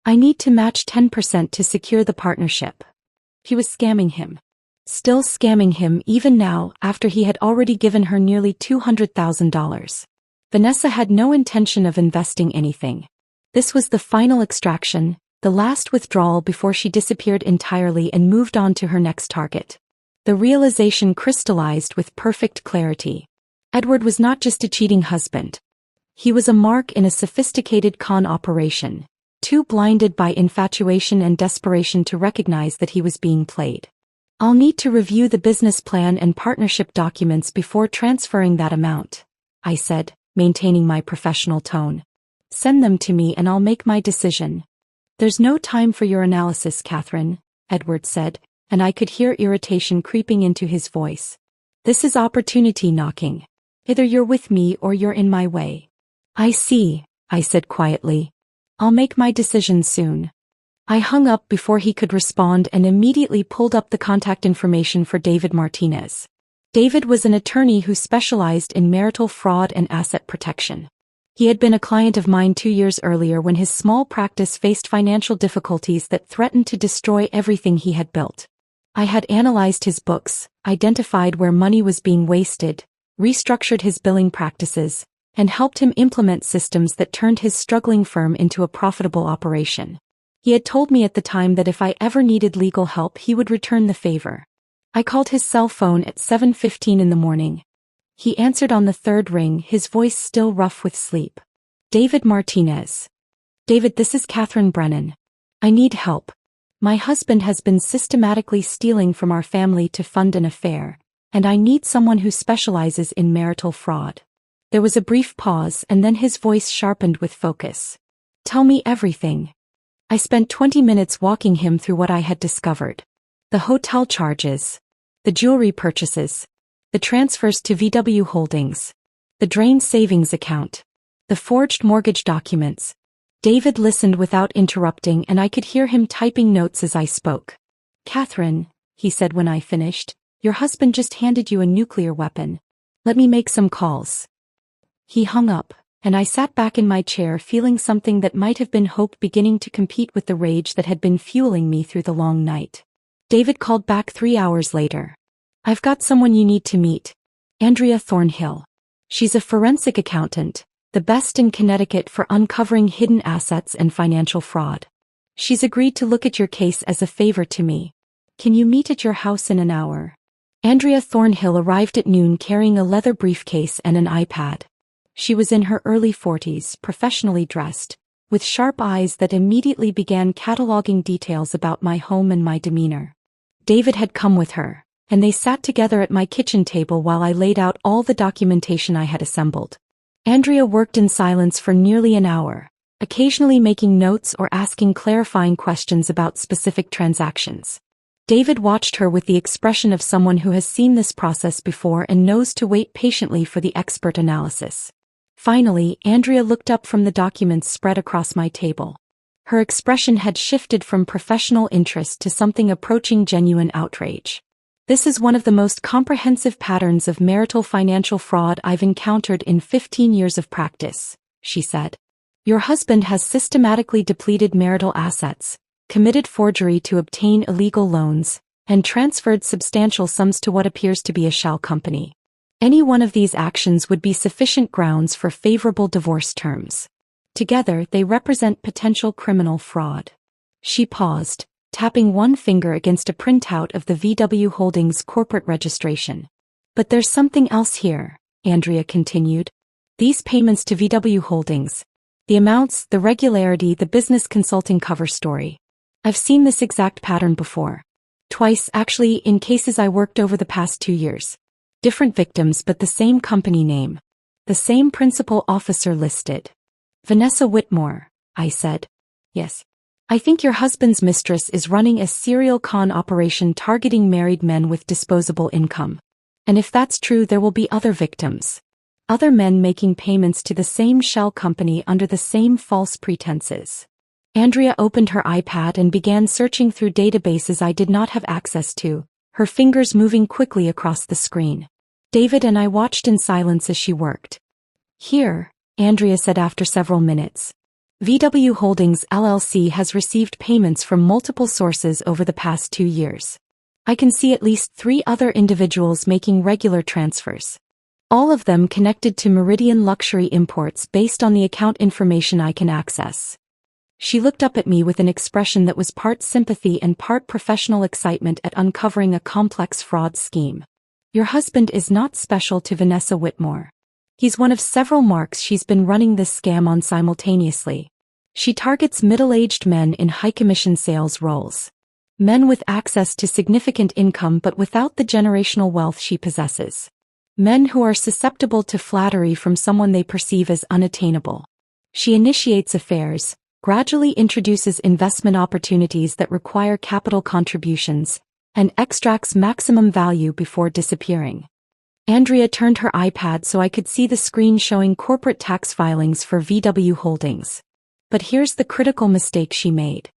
A: I need to match 10% to secure the partnership. He was scamming him. Still scamming him even now after he had already given her nearly $200,000. Vanessa had no intention of investing anything. This was the final extraction, the last withdrawal before she disappeared entirely and moved on to her next target. The realization crystallized with perfect clarity. Edward was not just a cheating husband. He was a mark in a sophisticated con operation, too blinded by infatuation and desperation to recognize that he was being played. I'll need to review the business plan and partnership documents before transferring that amount, I said, maintaining my professional tone. Send them to me and I'll make my decision. There's no time for your analysis, Catherine, Edward said, and I could hear irritation creeping into his voice. This is opportunity knocking. Either you're with me or you're in my way. I see, I said quietly. I'll make my decision soon. I hung up before he could respond and immediately pulled up the contact information for David Martinez. David was an attorney who specialized in marital fraud and asset protection. He had been a client of mine 2 years earlier when his small practice faced financial difficulties that threatened to destroy everything he had built. I had analyzed his books, identified where money was being wasted, restructured his billing practices, and helped him implement systems that turned his struggling firm into a profitable operation. He had told me at the time that if I ever needed legal help he would return the favor. I called his cell phone at 7:15 in the morning. He answered on the third ring, his voice still rough with sleep. David Martinez. David, this is Catherine Brennan. I need help. My husband has been systematically stealing from our family to fund an affair, and I need someone who specializes in marital fraud. There was a brief pause and then his voice sharpened with focus. Tell me everything. I spent 20 minutes walking him through what I had discovered. The hotel charges. The jewelry purchases. The transfers to VW Holdings. The drained savings account. The forged mortgage documents. David listened without interrupting and I could hear him typing notes as I spoke. Catherine, he said when I finished, your husband just handed you a nuclear weapon. Let me make some calls. He hung up, and I sat back in my chair feeling something that might have been hope beginning to compete with the rage that had been fueling me through the long night. David called back 3 hours later. I've got someone you need to meet. Andrea Thornhill. She's a forensic accountant, the best in Connecticut for uncovering hidden assets and financial fraud. She's agreed to look at your case as a favor to me. Can you meet at your house in an hour? Andrea Thornhill arrived at noon carrying a leather briefcase and an iPad. She was in her early 40s, professionally dressed, with sharp eyes that immediately began cataloging details about my home and my demeanor. David had come with her, and they sat together at my kitchen table while I laid out all the documentation I had assembled. Andrea worked in silence for nearly an hour, occasionally making notes or asking clarifying questions about specific transactions. David watched her with the expression of someone who has seen this process before and knows to wait patiently for the expert analysis. Finally, Andrea looked up from the documents spread across my table. Her expression had shifted from professional interest to something approaching genuine outrage. This is one of the most comprehensive patterns of marital financial fraud I've encountered in 15 years of practice, she said. Your husband has systematically depleted marital assets, committed forgery to obtain illegal loans, and transferred substantial sums to what appears to be a shell company. Any one of these actions would be sufficient grounds for favorable divorce terms. Together, they represent potential criminal fraud. She paused, tapping one finger against a printout of the VW Holdings corporate registration. But there's something else here, Andrea continued. These payments to VW Holdings, the amounts, the regularity, the business consulting cover story. I've seen this exact pattern before. Twice, actually, in cases I worked over the past 2 years. Different victims but the same company name. The same principal officer listed. Vanessa Whitmore, I said. Yes. I think your husband's mistress is running a serial con operation targeting married men with disposable income. And if that's true, there will be other victims. Other men making payments to the same shell company under the same false pretenses. Andrea opened her iPad and began searching through databases I did not have access to, her fingers moving quickly across the screen. David and I watched in silence as she worked. Here, Andrea said after several minutes. VW Holdings LLC has received payments from multiple sources over the past 2 years. I can see at least 3 other individuals making regular transfers. All of them connected to Meridian Luxury Imports based on the account information I can access. She looked up at me with an expression that was part sympathy and part professional excitement at uncovering a complex fraud scheme. Your husband is not special to Vanessa Whitmore. He's one of several marks she's been running this scam on simultaneously. She targets middle-aged men in high-commission sales roles. Men with access to significant income but without the generational wealth she possesses. Men who are susceptible to flattery from someone they perceive as unattainable. She initiates affairs, gradually introduces investment opportunities that require capital contributions, and extracts maximum value before disappearing. Andrea turned her iPad so I could see the screen showing corporate tax filings for VW Holdings. But here's the critical mistake she made.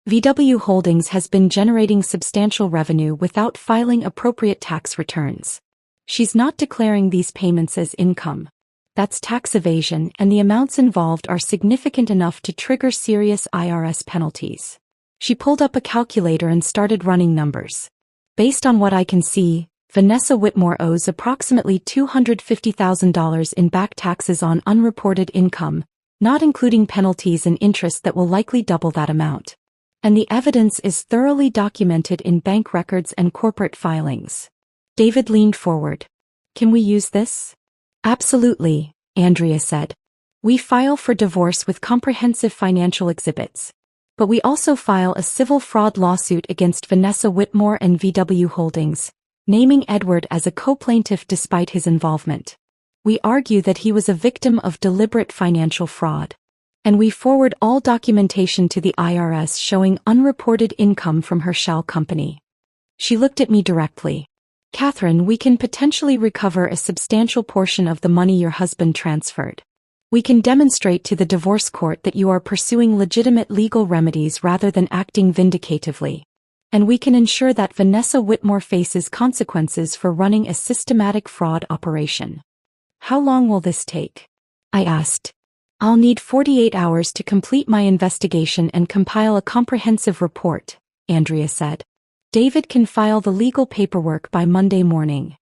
A: VW Holdings has been generating substantial revenue without filing appropriate tax returns. She's not declaring these payments as income. That's tax evasion, and the amounts involved are significant enough to trigger serious IRS penalties. She pulled up a calculator and started running numbers. Based on what I can see, Vanessa Whitmore owes approximately $250,000 in back taxes on unreported income, not including penalties and interest that will likely double that amount. And the evidence is thoroughly documented in bank records and corporate filings. David leaned forward. Can we use this? Absolutely, Andrea said. We file for divorce with comprehensive financial exhibits. But we also file a civil fraud lawsuit against Vanessa Whitmore and VW Holdings, naming Edward as a co-plaintiff despite his involvement. We argue that he was a victim of deliberate financial fraud. And we forward all documentation to the IRS showing unreported income from her shell company. She looked at me directly. Catherine, we can potentially recover a substantial portion of the money your husband transferred. We can demonstrate to the divorce court that you are pursuing legitimate legal remedies rather than acting vindicatively. And we can ensure that Vanessa Whitmore faces consequences for running a systematic fraud operation. How long will this take? I asked. I'll need 48 hours to complete my investigation and compile a comprehensive report, Andrea said. David can file the legal paperwork by Monday morning.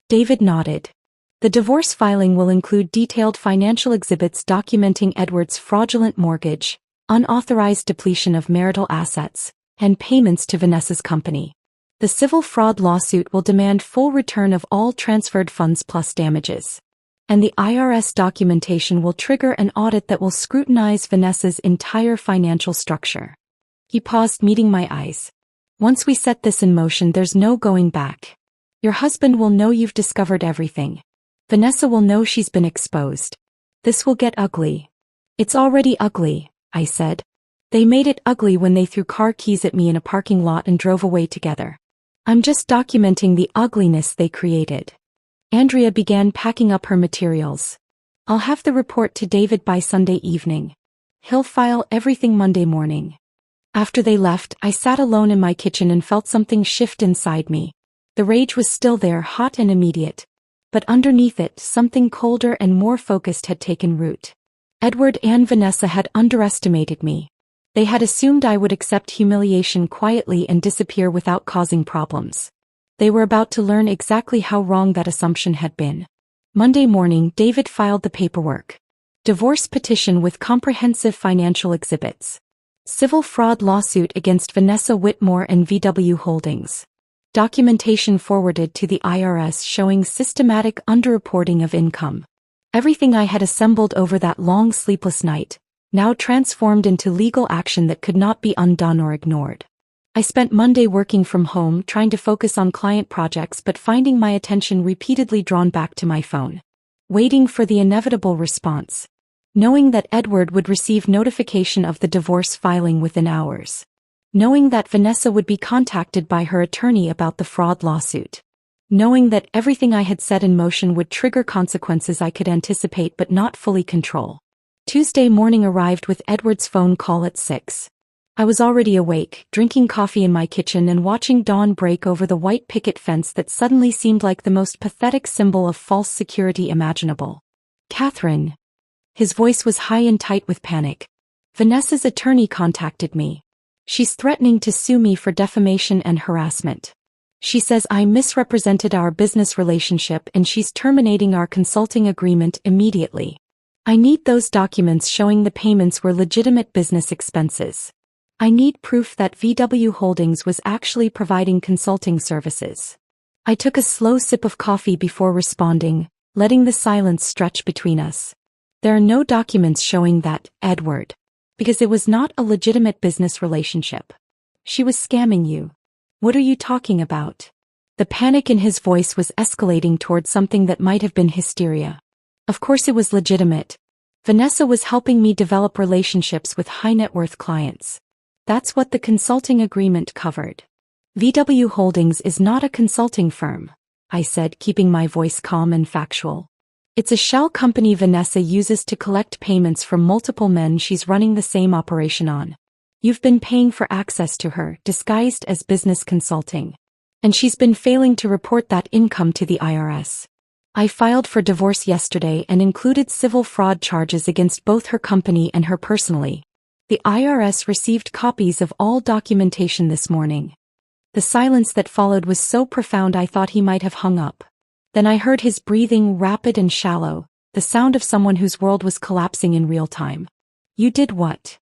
A: David nodded. The divorce filing will include detailed financial exhibits documenting Edward's fraudulent mortgage, unauthorized depletion of marital assets, and payments to Vanessa's company. The civil fraud lawsuit will demand full return of all transferred funds plus damages. And the IRS documentation will trigger an audit that will scrutinize Vanessa's entire financial structure. He paused, meeting my eyes. Once we set this in motion, there's no going back. Your husband will know you've discovered everything. Vanessa will know she's been exposed. This will get ugly. It's already ugly, I said. They made it ugly when they threw car keys at me in a parking lot and drove away together. I'm just documenting the ugliness they created. Andrea began packing up her materials. I'll have the report to David by Sunday evening. He'll file everything Monday morning. After they left, I sat alone in my kitchen and felt something shift inside me. The rage was still there, hot and immediate. But underneath it, something colder and more focused had taken root. Edward and Vanessa had underestimated me. They had assumed I would accept humiliation quietly and disappear without causing problems. They were about to learn exactly how wrong that assumption had been. Monday morning, David filed the paperwork. Divorce petition with comprehensive financial exhibits. Civil fraud lawsuit against Vanessa Whitmore and VW Holdings. Documentation forwarded to the IRS showing systematic underreporting of income. Everything I had assembled over that long sleepless night, now transformed into legal action that could not be undone or ignored. I spent Monday working from home, trying to focus on client projects but finding my attention repeatedly drawn back to my phone. Waiting for the inevitable response. Knowing that Edward would receive notification of the divorce filing within hours. Knowing that Vanessa would be contacted by her attorney about the fraud lawsuit. Knowing that everything I had set in motion would trigger consequences I could anticipate but not fully control. Tuesday morning arrived with Edward's phone call at 6. I was already awake, drinking coffee in my kitchen and watching dawn break over the white picket fence that suddenly seemed like the most pathetic symbol of false security imaginable. Catherine. His voice was high and tight with panic. Vanessa's attorney contacted me. She's threatening to sue me for defamation and harassment. She says I misrepresented our business relationship and she's terminating our consulting agreement immediately. I need those documents showing the payments were legitimate business expenses. I need proof that VW Holdings was actually providing consulting services. I took a slow sip of coffee before responding, letting the silence stretch between us. There are no documents showing that, Edward. Because it was not a legitimate business relationship. She was scamming you. What are you talking about? The panic in his voice was escalating toward something that might have been hysteria. Of course it was legitimate. Vanessa was helping me develop relationships with high-net-worth clients. That's what the consulting agreement covered. VW Holdings is not a consulting firm, I said, keeping my voice calm and factual. It's a shell company Vanessa uses to collect payments from multiple men she's running the same operation on. You've been paying for access to her, disguised as business consulting. And she's been failing to report that income to the IRS. I filed for divorce yesterday and included civil fraud charges against both her company and her personally. The IRS received copies of all documentation this morning. The silence that followed was so profound I thought he might have hung up. Then I heard his breathing, rapid and shallow, the sound of someone whose world was collapsing in real time. You did what?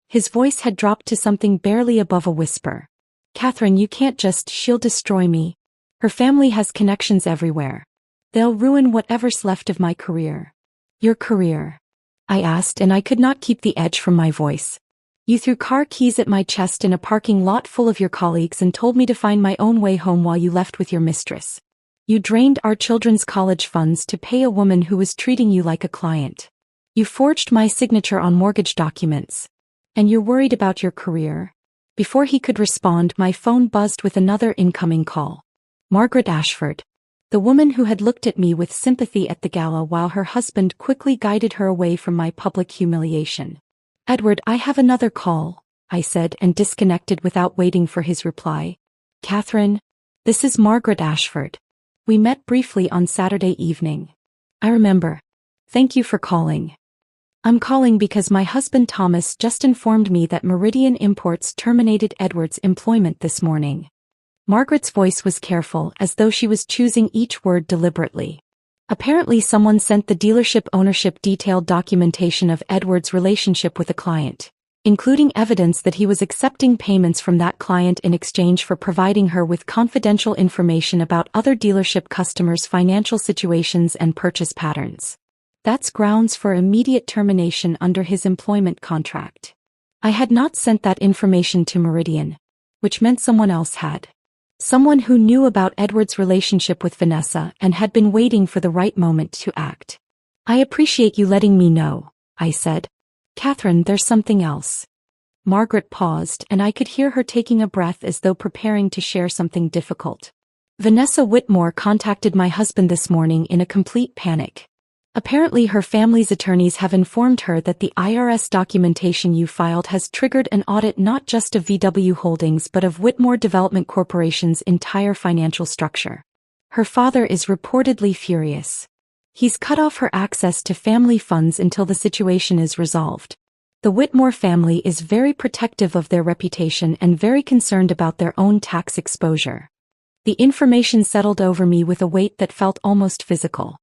A: His voice had dropped to something barely above a whisper. Catherine, you can't just, she'll destroy me. Her family has connections everywhere. They'll ruin whatever's left of my career. Your career? I asked, and I could not keep the edge from my voice. You threw car keys at my chest in a parking lot full of your colleagues and told me to find my own way home while you left with your mistress. You drained our children's college funds to pay a woman who was treating you like a client. You forged my signature on mortgage documents. And you're worried about your career? Before he could respond, my phone buzzed with another incoming call. Margaret Ashford. The woman who had looked at me with sympathy at the gala while her husband quickly guided her away from my public humiliation. Edward, I have another call, I said and disconnected without waiting for his reply. Catherine, this is Margaret Ashford. We met briefly on Saturday evening. I remember. Thank you for calling. I'm calling because my husband Thomas just informed me that Meridian Imports terminated Edward's employment this morning. Margaret's voice was careful, as though she was choosing each word deliberately. Apparently someone sent the dealership ownership detailed documentation of Edward's relationship with a client, including evidence that he was accepting payments from that client in exchange for providing her with confidential information about other dealership customers' financial situations and purchase patterns. That's grounds for immediate termination under his employment contract. I had not sent that information to Meridian, which meant someone else had. Someone who knew about Edward's relationship with Vanessa and had been waiting for the right moment to act. I appreciate you letting me know, I said. Catherine, there's something else. Margaret paused, and I could hear her taking a breath as though preparing to share something difficult. Vanessa Whitmore contacted my husband this morning in a complete panic. Apparently her family's attorneys have informed her that the IRS documentation you filed has triggered an audit not just of VW Holdings but of Whitmore Development Corporation's entire financial structure. Her father is reportedly furious. He's cut off her access to family funds until the situation is resolved. The Whitmore family is very protective of their reputation and very concerned about their own tax exposure. The information settled over me with a weight that felt almost physical.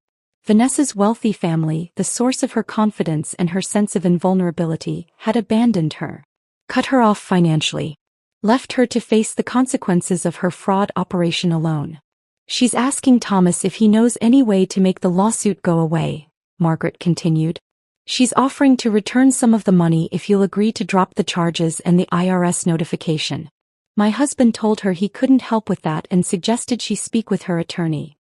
A: Vanessa's wealthy family, the source of her confidence and her sense of invulnerability, had abandoned her, cut her off financially, left her to face the consequences of her fraud operation alone. She's asking Thomas if he knows any way to make the lawsuit go away, Margaret continued. She's offering to return some of the money if you'll agree to drop the charges and the IRS notification. My husband told her he couldn't help with that and suggested she speak with her attorney.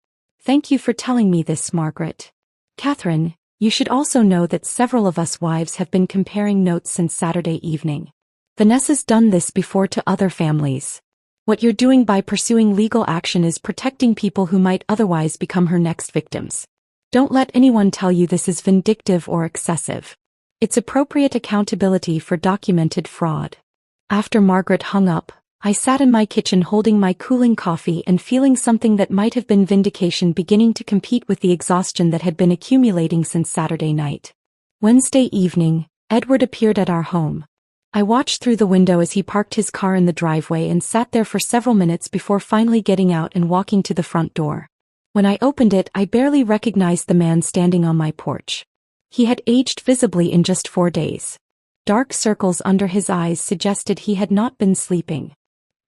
A: Thank you for telling me this, Margaret. Catherine, you should also know that several of us wives have been comparing notes since Saturday evening. Vanessa's done this before to other families. What you're doing by pursuing legal action is protecting people who might otherwise become her next victims. Don't let anyone tell you this is vindictive or excessive. It's appropriate accountability for documented fraud. After Margaret hung up, I sat in my kitchen holding my cooling coffee and feeling something that might have been vindication beginning to compete with the exhaustion that had been accumulating since Saturday night. Wednesday evening, Edward appeared at our home. I watched through the window as he parked his car in the driveway and sat there for several minutes before finally getting out and walking to the front door. When I opened it, I barely recognized the man standing on my porch. He had aged visibly in just 4 days. Dark circles under his eyes suggested he had not been sleeping.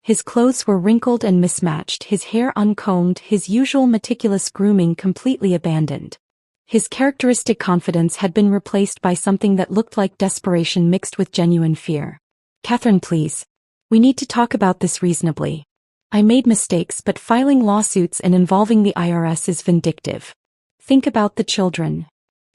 A: His clothes were wrinkled and mismatched, his hair uncombed, his usual meticulous grooming completely abandoned. His characteristic confidence had been replaced by something that looked like desperation mixed with genuine fear. Catherine, please. We need to talk about this reasonably. I made mistakes, but filing lawsuits and involving the IRS is vindictive. Think about the children.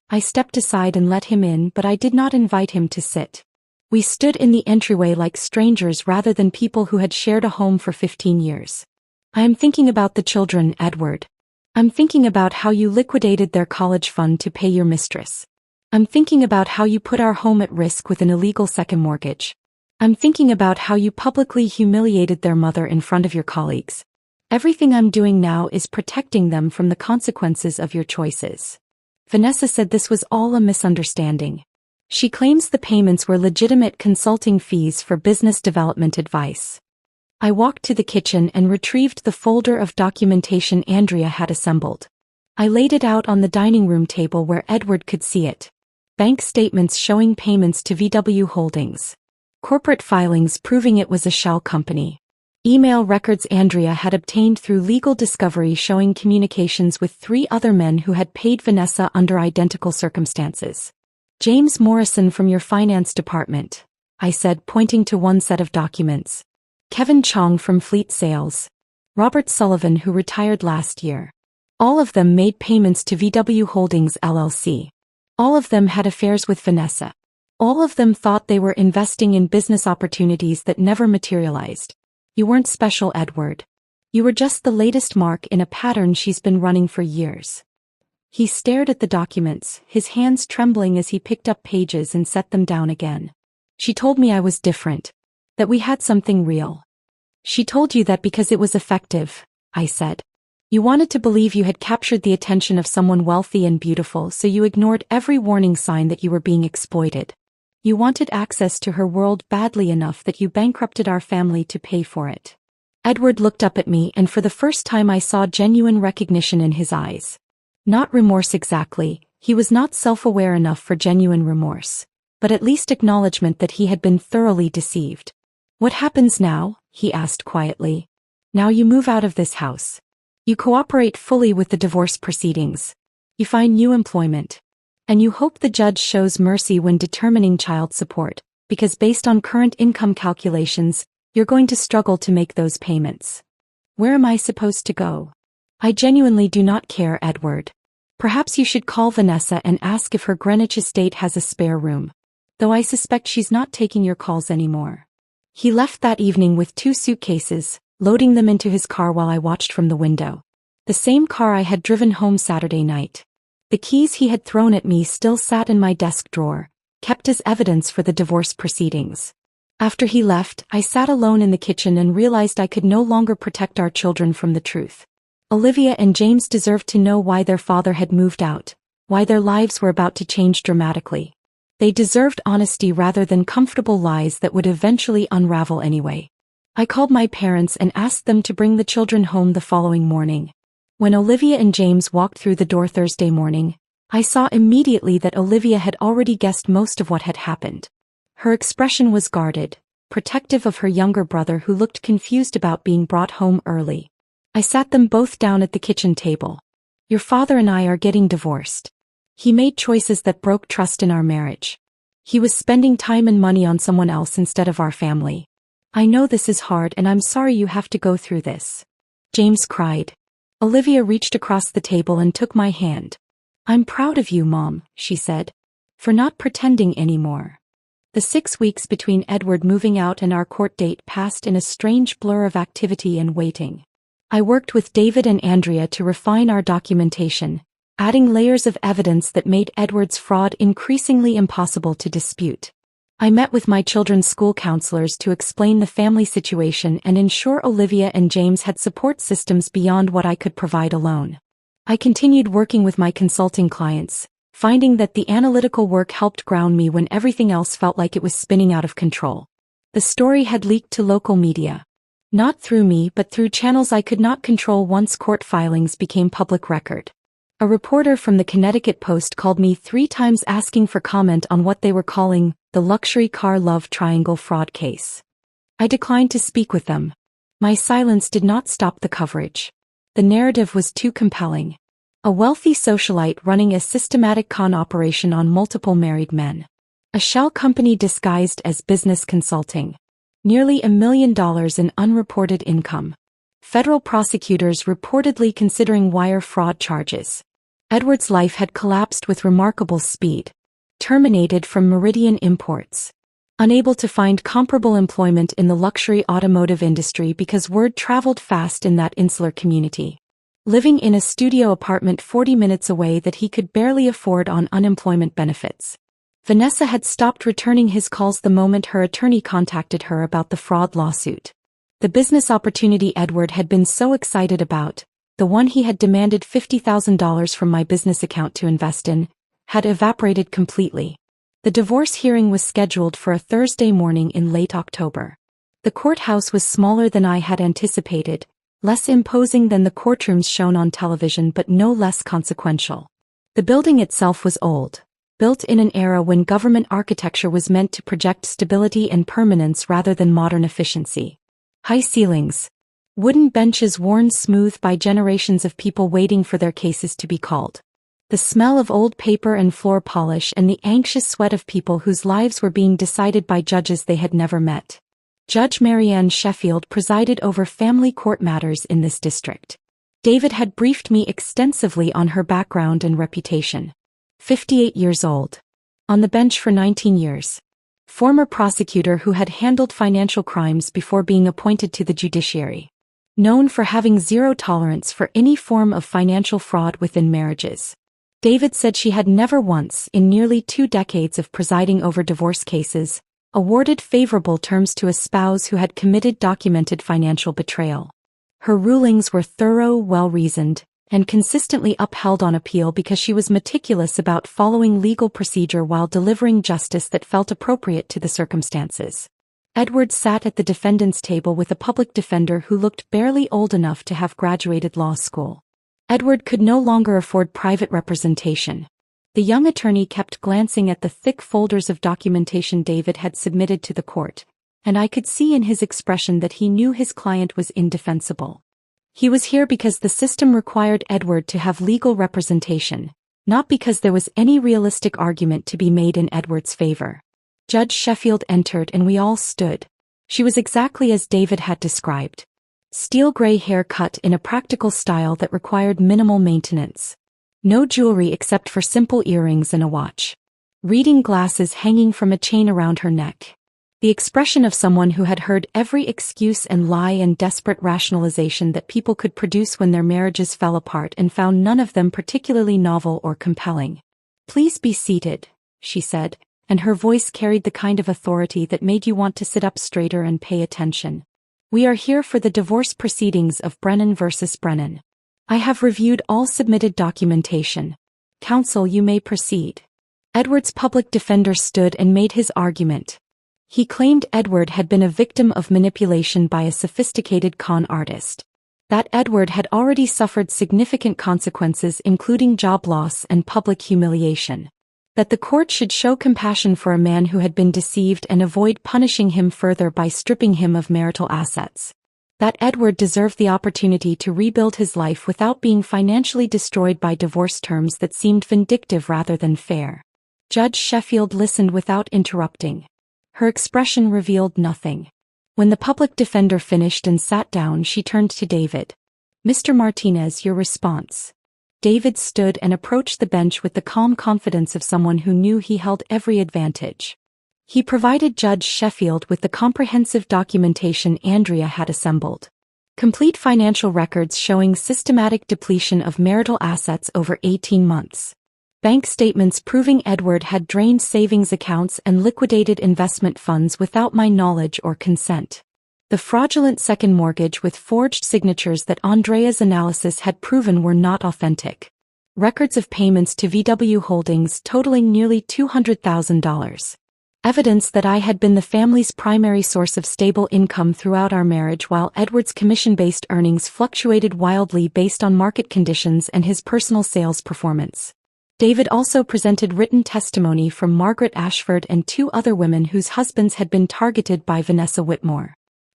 A: I stepped aside and let him in, but I did not invite him to sit. We stood in the entryway like strangers rather than people who had shared a home for 15 years. I am thinking about the children, Edward. I'm thinking about how you liquidated their college fund to pay your mistress. I'm thinking about how you put our home at risk with an illegal second mortgage. I'm thinking about how you publicly humiliated their mother in front of your colleagues. Everything I'm doing now is protecting them from the consequences of your choices. Vanessa said this was all a misunderstanding. She claims the payments were legitimate consulting fees for business development advice. I walked to the kitchen and retrieved the folder of documentation Andrea had assembled. I laid it out on the dining room table where Edward could see it. Bank statements showing payments to VW Holdings. Corporate filings proving it was a shell company. Email records Andrea had obtained through legal discovery showing communications with 3 other men who had paid Vanessa under identical circumstances. James Morrison from your finance department, I said, pointing to one set of documents. Kevin Chong from Fleet Sales. Robert Sullivan, who retired last year. All of them made payments to VW Holdings LLC. All of them had affairs with Vanessa. All of them thought they were investing in business opportunities that never materialized. You weren't special, Edward. You were just the latest mark in a pattern she's been running for years. He stared at the documents, his hands trembling as he picked up pages and set them down again. She told me I was different. That we had something real. She told you that because it was effective, I said. You wanted to believe you had captured the attention of someone wealthy and beautiful, so you ignored every warning sign that you were being exploited. You wanted access to her world badly enough that you bankrupted our family to pay for it. Edward looked up at me, and for the first time I saw genuine recognition in his eyes. Not remorse exactly, he was not self-aware enough for genuine remorse, but at least acknowledgement that he had been thoroughly deceived. "What happens now?" he asked quietly. "Now you move out of this house. You cooperate fully with the divorce proceedings. You find new employment. And you hope the judge shows mercy when determining child support, because based on current income calculations, you're going to struggle to make those payments. Where am I supposed to go? I genuinely do not care, Edward. Perhaps you should call Vanessa and ask if her Greenwich estate has a spare room. Though I suspect she's not taking your calls anymore." He left that evening with 2 suitcases, loading them into his car while I watched from the window. The same car I had driven home Saturday night. The keys he had thrown at me still sat in my desk drawer, kept as evidence for the divorce proceedings. After he left, I sat alone in the kitchen and realized I could no longer protect our children from the truth. Olivia and James deserved to know why their father had moved out, why their lives were about to change dramatically. They deserved honesty rather than comfortable lies that would eventually unravel anyway. I called my parents and asked them to bring the children home the following morning. When Olivia and James walked through the door Thursday morning, I saw immediately that Olivia had already guessed most of what had happened. Her expression was guarded, protective of her younger brother who looked confused about being brought home early. I sat them both down at the kitchen table. "Your father and I are getting divorced. He made choices that broke trust in our marriage. He was spending time and money on someone else instead of our family. I know this is hard and I'm sorry you have to go through this." James cried. Olivia reached across the table and took my hand. "I'm proud of you, Mom," she said, "for not pretending anymore." The 6 weeks between Edward moving out and our court date passed in a strange blur of activity and waiting. I worked with David and Andrea to refine our documentation, adding layers of evidence that made Edward's fraud increasingly impossible to dispute. I met with my children's school counselors to explain the family situation and ensure Olivia and James had support systems beyond what I could provide alone. I continued working with my consulting clients, finding that the analytical work helped ground me when everything else felt like it was spinning out of control. The story had leaked to local media. Not through me but through channels I could not control once court filings became public record. A reporter from the Connecticut Post called me 3 times asking for comment on what they were calling the luxury car love triangle fraud case. I declined to speak with them. My silence did not stop the coverage. The narrative was too compelling. A wealthy socialite running a systematic con operation on multiple married men. A shell company disguised as business consulting. Nearly $1 million in unreported income. Federal prosecutors reportedly considering wire fraud charges. Edward's life had collapsed with remarkable speed. Terminated from Meridian Imports. Unable to find comparable employment in the luxury automotive industry because word traveled fast in that insular community. Living in a studio apartment 40 minutes away that he could barely afford on unemployment benefits. Vanessa had stopped returning his calls the moment her attorney contacted her about the fraud lawsuit. The business opportunity Edward had been so excited about, the one he had demanded $50,000 from my business account to invest in, had evaporated completely. The divorce hearing was scheduled for a Thursday morning in late October. The courthouse was smaller than I had anticipated, less imposing than the courtrooms shown on television but no less consequential. The building itself was old. Built in an era when government architecture was meant to project stability and permanence rather than modern efficiency. High ceilings. Wooden benches worn smooth by generations of people waiting for their cases to be called. The smell of old paper and floor polish and the anxious sweat of people whose lives were being decided by judges they had never met. Judge Marianne Sheffield presided over family court matters in this district. David had briefed me extensively on her background and reputation. 58 years old. On the bench for 19 years. Former prosecutor who had handled financial crimes before being appointed to the judiciary. Known for having zero tolerance for any form of financial fraud within marriages. David said she had never once, in nearly 2 decades of presiding over divorce cases, awarded favorable terms to a spouse who had committed documented financial betrayal. Her rulings were thorough, well-reasoned, and consistently upheld on appeal because she was meticulous about following legal procedure while delivering justice that felt appropriate to the circumstances. Edward sat at the defendant's table with a public defender who looked barely old enough to have graduated law school. Edward could no longer afford private representation. The young attorney kept glancing at the thick folders of documentation David had submitted to the court, and I could see in his expression that he knew his client was indefensible. He was here because the system required Edward to have legal representation, not because there was any realistic argument to be made in Edward's favor. Judge Sheffield entered and we all stood. She was exactly as David had described. Steel gray hair cut in a practical style that required minimal maintenance. No jewelry except for simple earrings and a watch. Reading glasses hanging from a chain around her neck. The expression of someone who had heard every excuse and lie and desperate rationalization that people could produce when their marriages fell apart and found none of them particularly novel or compelling. "Please be seated," she said, and her voice carried the kind of authority that made you want to sit up straighter and pay attention. "We are here for the divorce proceedings of Brennan versus Brennan. I have reviewed all submitted documentation. Counsel, you may proceed." Edward's public defender stood and made his argument. He claimed Edward had been a victim of manipulation by a sophisticated con artist. That Edward had already suffered significant consequences including job loss and public humiliation. That the court should show compassion for a man who had been deceived and avoid punishing him further by stripping him of marital assets. That Edward deserved the opportunity to rebuild his life without being financially destroyed by divorce terms that seemed vindictive rather than fair. Judge Sheffield listened without interrupting. Her expression revealed nothing. When the public defender finished and sat down, she turned to David. "Mr. Martinez, your response." David stood and approached the bench with the calm confidence of someone who knew he held every advantage. He provided Judge Sheffield with the comprehensive documentation Andrea had assembled. Complete financial records showing systematic depletion of marital assets over 18 months. Bank statements proving Edward had drained savings accounts and liquidated investment funds without my knowledge or consent. The fraudulent second mortgage with forged signatures that Andrea's analysis had proven were not authentic. Records of payments to VW Holdings totaling nearly $200,000. Evidence that I had been the family's primary source of stable income throughout our marriage while Edward's commission-based earnings fluctuated wildly based on market conditions and his personal sales performance. David also presented written testimony from Margaret Ashford and 2 other women whose husbands had been targeted by Vanessa Whitmore.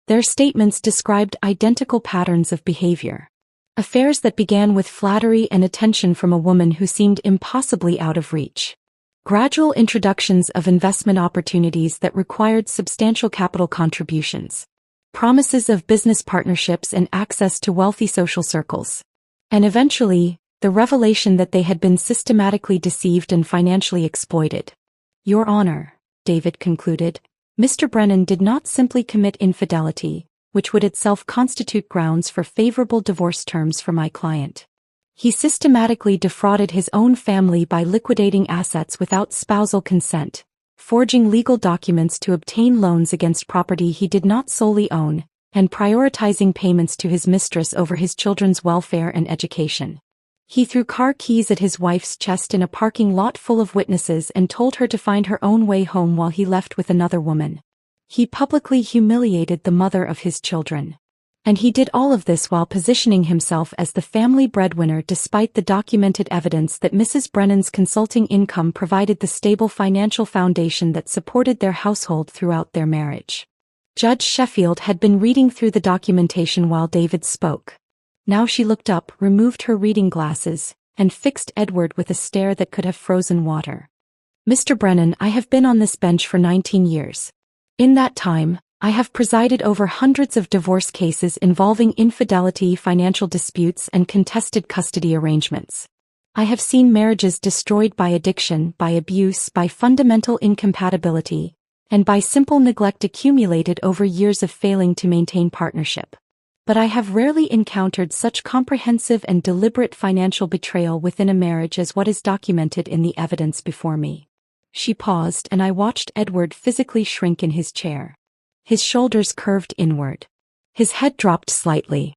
A: Their statements described identical patterns of behavior. Affairs that began with flattery and attention from a woman who seemed impossibly out of reach. Gradual introductions of investment opportunities that required substantial capital contributions. Promises of business partnerships and access to wealthy social circles. And eventually, the revelation that they had been systematically deceived and financially exploited. "Your Honor," David concluded, "Mr. Brennan did not simply commit infidelity, which would itself constitute grounds for favorable divorce terms for my client. He systematically defrauded his own family by liquidating assets without spousal consent, forging legal documents to obtain loans against property he did not solely own, and prioritizing payments to his mistress over his children's welfare and education. He threw car keys at his wife's chest in a parking lot full of witnesses and told her to find her own way home while he left with another woman. He publicly humiliated the mother of his children. And he did all of this while positioning himself as the family breadwinner despite the documented evidence that Mrs. Brennan's consulting income provided the stable financial foundation that supported their household throughout their marriage." Judge Sheffield had been reading through the documentation while David spoke. Now she looked up, removed her reading glasses, and fixed Edward with a stare that could have frozen water. "Mr. Brennan, I have been on this bench for 19 years. In that time, I have presided over hundreds of divorce cases involving infidelity, financial disputes, and contested custody arrangements. I have seen marriages destroyed by addiction, by abuse, by fundamental incompatibility, and by simple neglect accumulated over years of failing to maintain partnership. But I have rarely encountered such comprehensive and deliberate financial betrayal within a marriage as what is documented in the evidence before me." She paused and I watched Edward physically shrink in his chair. His shoulders curved inward. His head dropped slightly.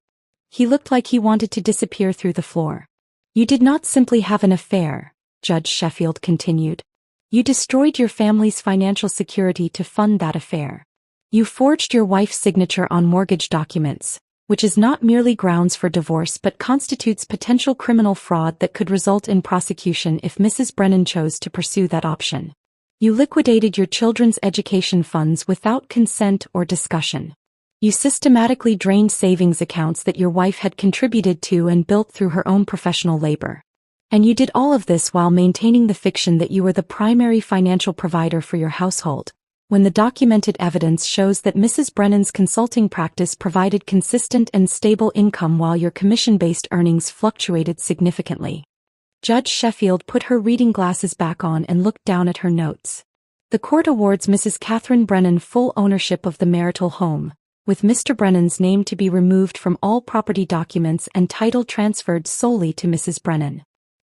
A: He looked like he wanted to disappear through the floor. "You did not simply have an affair," Judge Sheffield continued. "You destroyed your family's financial security to fund that affair. You forged your wife's signature on mortgage documents, which is not merely grounds for divorce but constitutes potential criminal fraud that could result in prosecution if Mrs. Brennan chose to pursue that option. You liquidated your children's education funds without consent or discussion. You systematically drained savings accounts that your wife had contributed to and built through her own professional labor. And you did all of this while maintaining the fiction that you were the primary financial provider for your household, when the documented evidence shows that Mrs. Brennan's consulting practice provided consistent and stable income while your commission-based earnings fluctuated significantly. Judge Sheffield put her reading glasses back on and looked down at her notes. The court awards Mrs. Catherine Brennan full ownership of the marital home, with Mr. Brennan's name to be removed from all property documents and title transferred solely to Mrs. Brennan.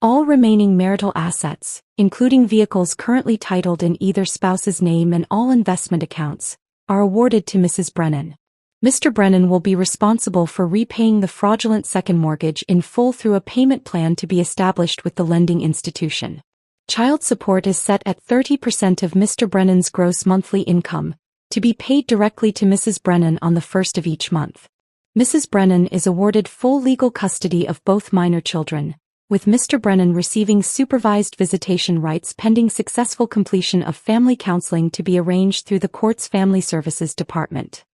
A: All remaining marital assets, including vehicles currently titled in either spouse's name and all investment accounts, are awarded to Mrs. Brennan. Mr. Brennan will be responsible for repaying the fraudulent second mortgage in full through a payment plan to be established with the lending institution. Child support is set at 30% of Mr. Brennan's gross monthly income, to be paid directly to Mrs. Brennan on the first of each month. Mrs. Brennan is awarded full legal custody of both minor children, with Mr. Brennan receiving supervised visitation rights pending successful completion of family counseling to be arranged through the court's Family Services Department.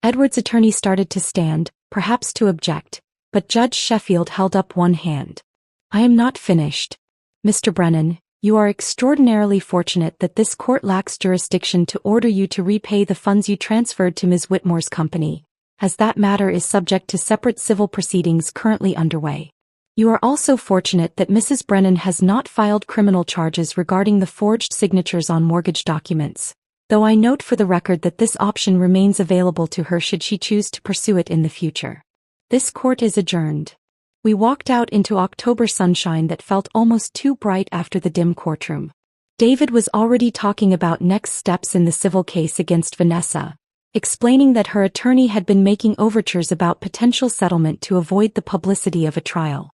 A: Edward's attorney started to stand, perhaps to object, but Judge Sheffield held up one hand. I am not finished. Mr. Brennan, you are extraordinarily fortunate that this court lacks jurisdiction to order you to repay the funds you transferred to Ms. Whitmore's company, as that matter is subject to separate civil proceedings currently underway. You are also fortunate that Mrs. Brennan has not filed criminal charges regarding the forged signatures on mortgage documents, though I note for the record that this option remains available to her should she choose to pursue it in the future. This court is adjourned. We walked out into October sunshine that felt almost too bright after the dim courtroom. David was already talking about next steps in the civil case against Vanessa, explaining that her attorney had been making overtures about potential settlement to avoid the publicity of a trial.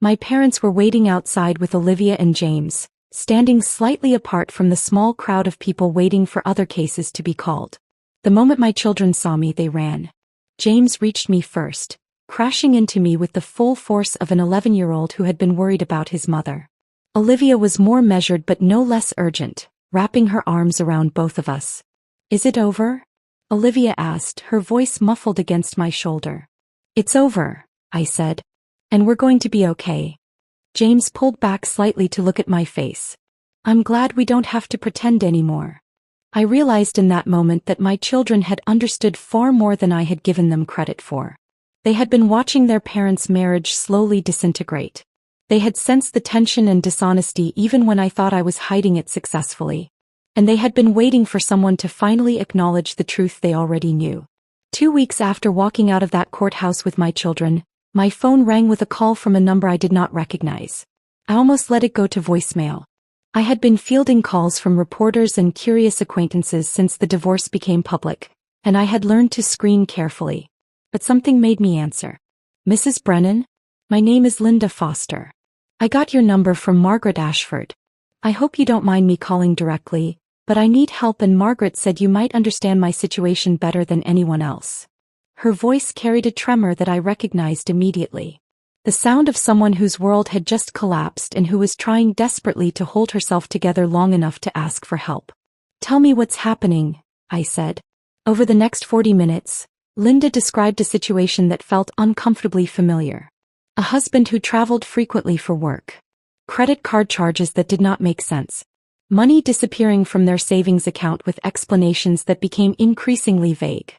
A: My parents were waiting outside with Olivia and James, standing slightly apart from the small crowd of people waiting for other cases to be called. The moment my children saw me, they ran. James reached me first, crashing into me with the full force of an 11-year-old who had been worried about his mother. Olivia was more measured but no less urgent, wrapping her arms around both of us. Is it over? Olivia asked, her voice muffled against my shoulder. It's over, I said. And we're going to be okay. James pulled back slightly to look at my face. I'm glad we don't have to pretend anymore. I realized in that moment that my children had understood far more than I had given them credit for. They had been watching their parents' marriage slowly disintegrate. They had sensed the tension and dishonesty even when I thought I was hiding it successfully. And they had been waiting for someone to finally acknowledge the truth they already knew. 2 weeks after walking out of that courthouse with my children, my phone rang with a call from a number I did not recognize. I almost let it go to voicemail. I had been fielding calls from reporters and curious acquaintances since the divorce became public, and I had learned to screen carefully. But something made me answer. Mrs. Brennan? My name is Linda Foster. I got your number from Margaret Ashford. I hope you don't mind me calling directly, but I need help and Margaret said you might understand my situation better than anyone else. Her voice carried a tremor that I recognized immediately. The sound of someone whose world had just collapsed and who was trying desperately to hold herself together long enough to ask for help. Tell me what's happening, I said. Over the next 40 minutes, Linda described a situation that felt uncomfortably familiar. A husband who traveled frequently for work. Credit card charges that did not make sense. Money disappearing from their savings account with explanations that became increasingly vague.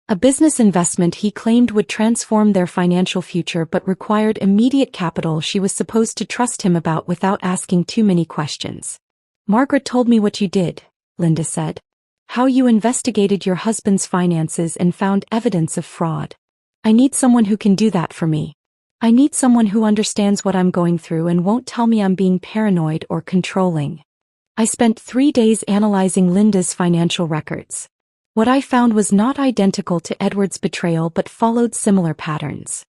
A: A business investment he claimed would transform their financial future but required immediate capital she was supposed to trust him about without asking too many questions. Margaret told me what you did, Linda said. How you investigated your husband's finances and found evidence of fraud. I need someone who can do that for me. I need someone who understands what I'm going through and won't tell me I'm being paranoid or controlling. I spent 3 days analyzing Linda's financial records. What I found was not identical to Edward's betrayal but followed similar patterns.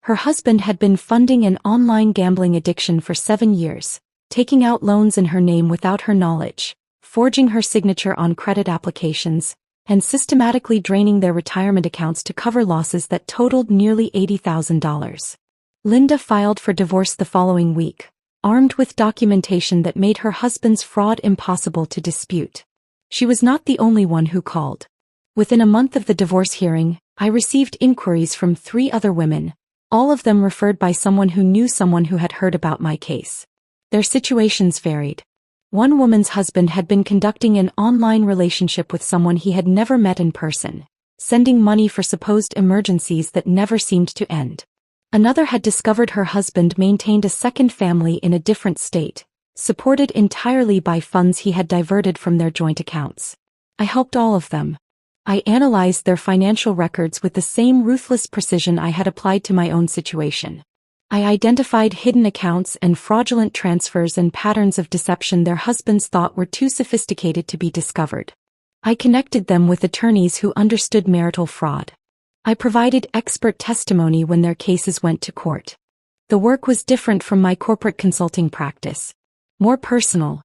A: Her husband had been funding an online gambling addiction for 7 years, taking out loans in her name without her knowledge, forging her signature on credit applications, and systematically draining their retirement accounts to cover losses that totaled nearly $80,000. Linda filed for divorce the following week, armed with documentation that made her husband's fraud impossible to dispute. She was not the only one who called. Within a month of the divorce hearing, I received inquiries from 3 other women, all of them referred by someone who knew someone who had heard about my case. Their situations varied. One woman's husband had been conducting an online relationship with someone he had never met in person, sending money for supposed emergencies that never seemed to end. Another had discovered her husband maintained a second family in a different state, supported entirely by funds he had diverted from their joint accounts. I helped all of them. I analyzed their financial records with the same ruthless precision I had applied to my own situation. I identified hidden accounts and fraudulent transfers and patterns of deception their husbands thought were too sophisticated to be discovered. I connected them with attorneys who understood marital fraud. I provided expert testimony when their cases went to court. The work was different from my corporate consulting practice. More personal.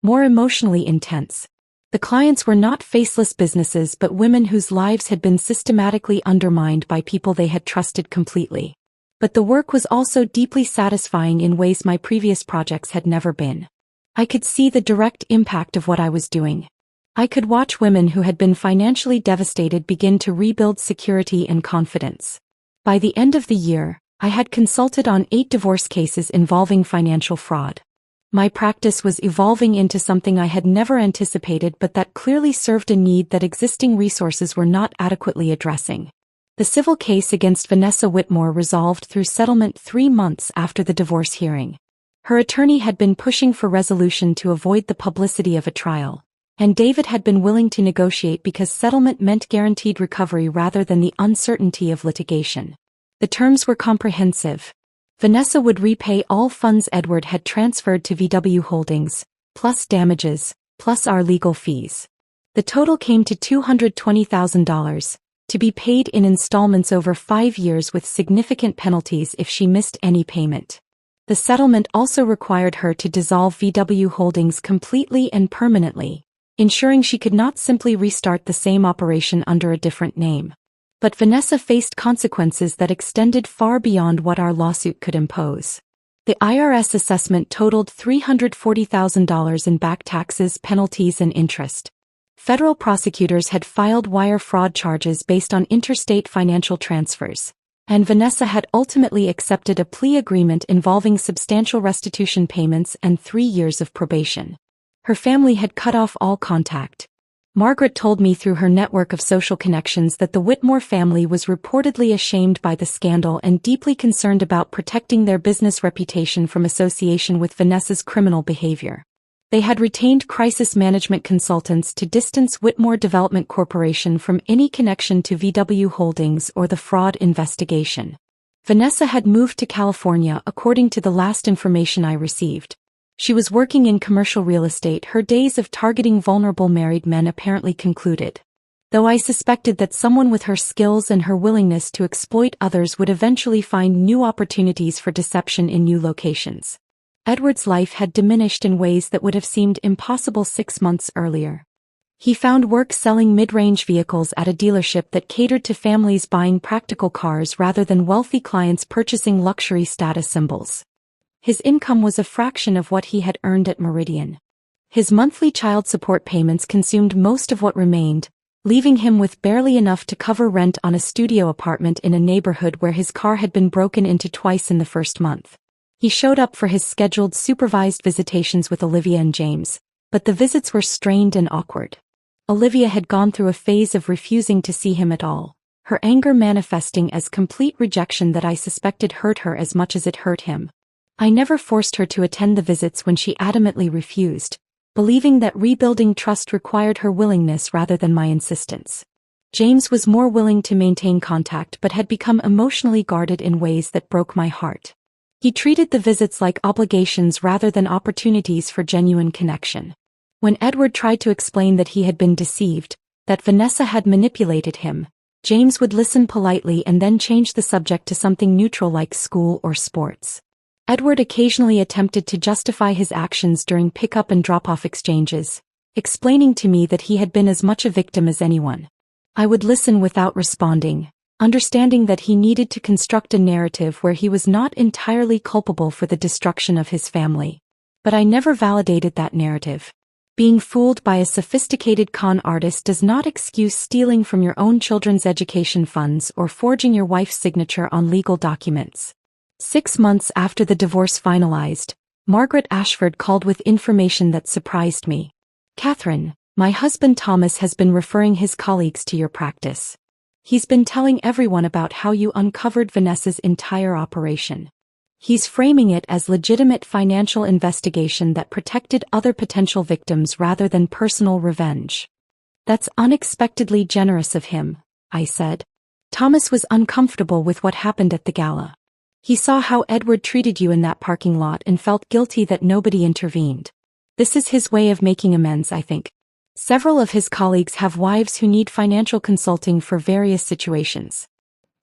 A: More emotionally intense. The clients were not faceless businesses but women whose lives had been systematically undermined by people they had trusted completely. But the work was also deeply satisfying in ways my previous projects had never been. I could see the direct impact of what I was doing. I could watch women who had been financially devastated begin to rebuild security and confidence. By the end of the year, I had consulted on 8 divorce cases involving financial fraud. My practice was evolving into something I had never anticipated but that clearly served a need that existing resources were not adequately addressing. The civil case against Vanessa Whitmore resolved through settlement 3 months after the divorce hearing. Her attorney had been pushing for resolution to avoid the publicity of a trial, and David had been willing to negotiate because settlement meant guaranteed recovery rather than the uncertainty of litigation. The terms were comprehensive. Vanessa would repay all funds Edward had transferred to VW Holdings, plus damages, plus our legal fees. The total came to $220,000, to be paid in installments over 5 years with significant penalties if she missed any payment. The settlement also required her to dissolve VW Holdings completely and permanently, ensuring she could not simply restart the same operation under a different name. But Vanessa faced consequences that extended far beyond what our lawsuit could impose. The IRS assessment totaled $340,000 in back taxes, penalties, and interest. Federal prosecutors had filed wire fraud charges based on interstate financial transfers, and Vanessa had ultimately accepted a plea agreement involving substantial restitution payments and 3 years of probation. Her family had cut off all contact. Margaret told me through her network of social connections that the Whitmore family was reportedly ashamed by the scandal and deeply concerned about protecting their business reputation from association with Vanessa's criminal behavior. They had retained crisis management consultants to distance Whitmore Development Corporation from any connection to VW Holdings or the fraud investigation. Vanessa had moved to California according to the last information I received. She was working in commercial real estate. Her days of targeting vulnerable married men apparently concluded. Though I suspected that someone with her skills and her willingness to exploit others would eventually find new opportunities for deception in new locations. Edward's life had diminished in ways that would have seemed impossible 6 months earlier. He found work selling mid-range vehicles at a dealership that catered to families buying practical cars rather than wealthy clients purchasing luxury status symbols. His income was a fraction of what he had earned at Meridian. His monthly child support payments consumed most of what remained, leaving him with barely enough to cover rent on a studio apartment in a neighborhood where his car had been broken into twice in the first month. He showed up for his scheduled supervised visitations with Olivia and James, but the visits were strained and awkward. Olivia had gone through a phase of refusing to see him at all, her anger manifesting as complete rejection that I suspected hurt her as much as it hurt him. I never forced her to attend the visits when she adamantly refused, believing that rebuilding trust required her willingness rather than my insistence. James was more willing to maintain contact but had become emotionally guarded in ways that broke my heart. He treated the visits like obligations rather than opportunities for genuine connection. When Edward tried to explain that he had been deceived, that Vanessa had manipulated him, James would listen politely and then change the subject to something neutral like school or sports. Edward occasionally attempted to justify his actions during pick-up and drop-off exchanges, explaining to me that he had been as much a victim as anyone. I would listen without responding, understanding that he needed to construct a narrative where he was not entirely culpable for the destruction of his family. But I never validated that narrative. Being fooled by a sophisticated con artist does not excuse stealing from your own children's education funds or forging your wife's signature on legal documents. 6 months after the divorce finalized, Margaret Ashford called with information that surprised me. "Catherine, my husband Thomas has been referring his colleagues to your practice. He's been telling everyone about how you uncovered Vanessa's entire operation. He's framing it as legitimate financial investigation that protected other potential victims rather than personal revenge." "That's unexpectedly generous of him," I said. "Thomas was uncomfortable with what happened at the gala. He saw how Edward treated you in that parking lot and felt guilty that nobody intervened. This is his way of making amends, I think. Several of his colleagues have wives who need financial consulting for various situations.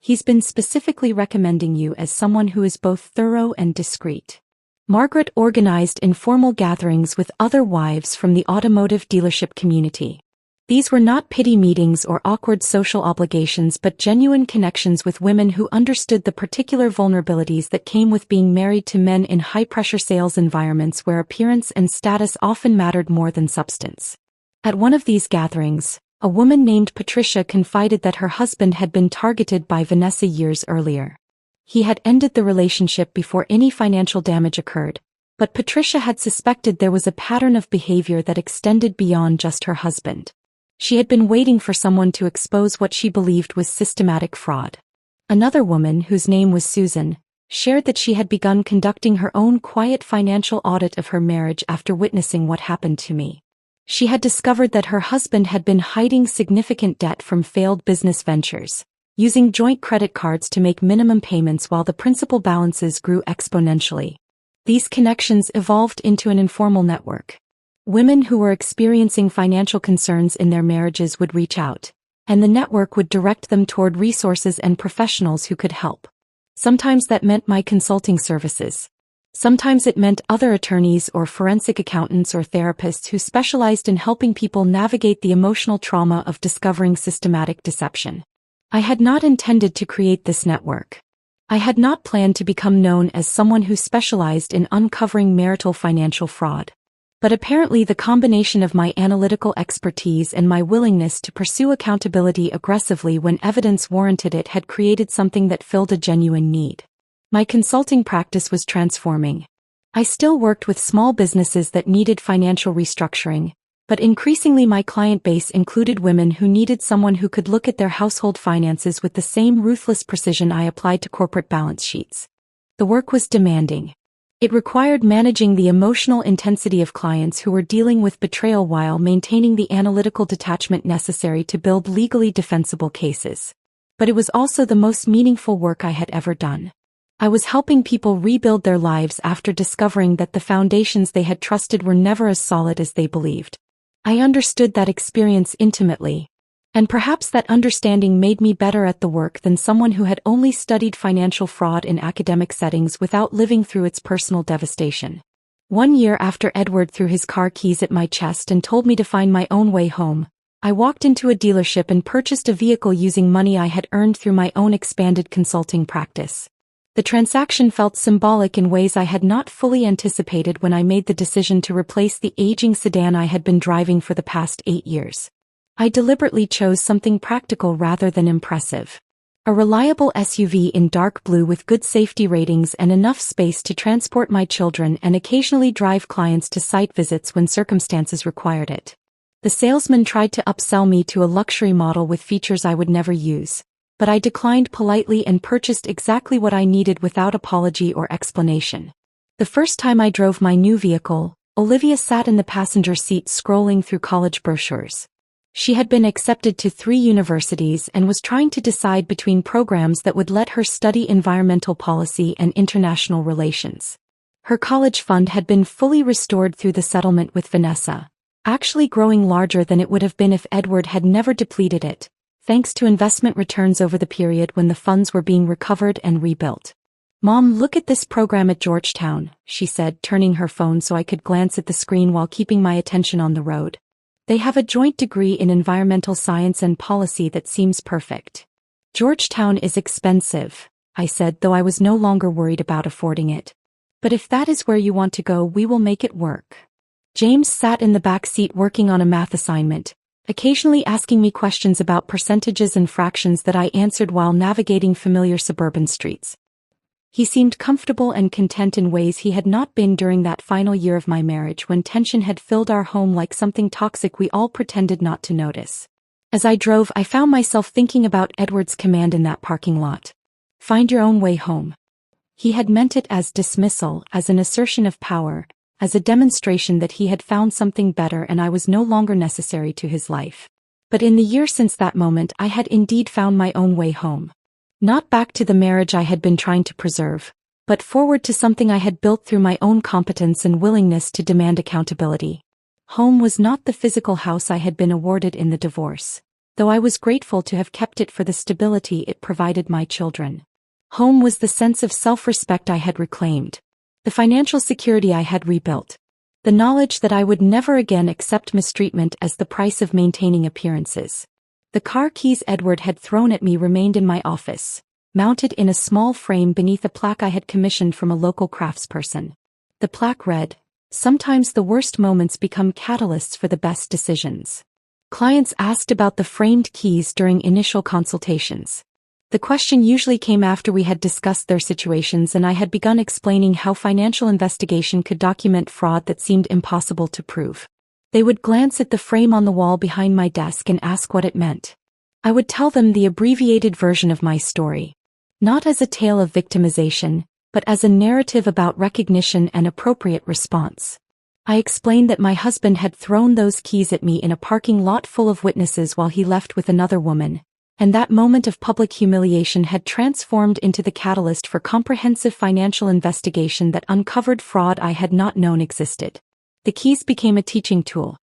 A: He's been specifically recommending you as someone who is both thorough and discreet." Margaret organized informal gatherings with other wives from the automotive dealership community. These were not pity meetings or awkward social obligations but genuine connections with women who understood the particular vulnerabilities that came with being married to men in high-pressure sales environments where appearance and status often mattered more than substance. At one of these gatherings, a woman named Patricia confided that her husband had been targeted by Vanessa years earlier. He had ended the relationship before any financial damage occurred, but Patricia had suspected there was a pattern of behavior that extended beyond just her husband. She had been waiting for someone to expose what she believed was systematic fraud. Another woman, whose name was Susan, shared that she had begun conducting her own quiet financial audit of her marriage after witnessing what happened to me. She had discovered that her husband had been hiding significant debt from failed business ventures, using joint credit cards to make minimum payments while the principal balances grew exponentially. These connections evolved into an informal network. Women who were experiencing financial concerns in their marriages would reach out, and the network would direct them toward resources and professionals who could help. Sometimes that meant my consulting services. Sometimes it meant other attorneys or forensic accountants or therapists who specialized in helping people navigate the emotional trauma of discovering systematic deception. I had not intended to create this network. I had not planned to become known as someone who specialized in uncovering marital financial fraud. But apparently the combination of my analytical expertise and my willingness to pursue accountability aggressively when evidence warranted it had created something that filled a genuine need. My consulting practice was transforming. I still worked with small businesses that needed financial restructuring, but increasingly my client base included women who needed someone who could look at their household finances with the same ruthless precision I applied to corporate balance sheets. The work was demanding. It required managing the emotional intensity of clients who were dealing with betrayal while maintaining the analytical detachment necessary to build legally defensible cases. But it was also the most meaningful work I had ever done. I was helping people rebuild their lives after discovering that the foundations they had trusted were never as solid as they believed. I understood that experience intimately, and perhaps that understanding made me better at the work than someone who had only studied financial fraud in academic settings without living through its personal devastation. 1 year after Edward threw his car keys at my chest and told me to find my own way home, I walked into a dealership and purchased a vehicle using money I had earned through my own expanded consulting practice. The transaction felt symbolic in ways I had not fully anticipated when I made the decision to replace the aging sedan I had been driving for the past 8 years. I deliberately chose something practical rather than impressive. A reliable SUV in dark blue with good safety ratings and enough space to transport my children and occasionally drive clients to site visits when circumstances required it. The salesman tried to upsell me to a luxury model with features I would never use, but I declined politely and purchased exactly what I needed without apology or explanation. The first time I drove my new vehicle, Olivia sat in the passenger seat scrolling through college brochures. She had been accepted to 3 universities and was trying to decide between programs that would let her study environmental policy and international relations. Her college fund had been fully restored through the settlement with Vanessa, actually growing larger than it would have been if Edward had never depleted it, thanks to investment returns over the period when the funds were being recovered and rebuilt. "Mom, look at this program at Georgetown," she said, turning her phone so I could glance at the screen while keeping my attention on the road. They have a joint degree in environmental science and policy that seems perfect. Georgetown is expensive, I said, though I was no longer worried about affording it. But if that is where you want to go, we will make it work. James sat in the back seat working on a math assignment, occasionally asking me questions about percentages and fractions that I answered while navigating familiar suburban streets. He seemed comfortable and content in ways he had not been during that final year of my marriage when tension had filled our home like something toxic we all pretended not to notice. As I drove, I found myself thinking about Edward's command in that parking lot. Find your own way home. He had meant it as dismissal, as an assertion of power, as a demonstration that he had found something better and I was no longer necessary to his life. But in the year since that moment, I had indeed found my own way home. Not back to the marriage I had been trying to preserve, but forward to something I had built through my own competence and willingness to demand accountability. Home was not the physical house I had been awarded in the divorce, though I was grateful to have kept it for the stability it provided my children. Home was the sense of self-respect I had reclaimed, the financial security I had rebuilt, the knowledge that I would never again accept mistreatment as the price of maintaining appearances. The car keys Edward had thrown at me remained in my office, mounted in a small frame beneath a plaque I had commissioned from a local craftsperson. The plaque read, "Sometimes the worst moments become catalysts for the best decisions." Clients asked about the framed keys during initial consultations. The question usually came after we had discussed their situations and I had begun explaining how financial investigation could document fraud that seemed impossible to prove. They would glance at the frame on the wall behind my desk and ask what it meant. I would tell them the abbreviated version of my story. Not as a tale of victimization, but as a narrative about recognition and appropriate response. I explained that my husband had thrown those keys at me in a parking lot full of witnesses while he left with another woman, and that moment of public humiliation had transformed into the catalyst for comprehensive financial investigation that uncovered fraud I had not known existed. The keys became a teaching tool,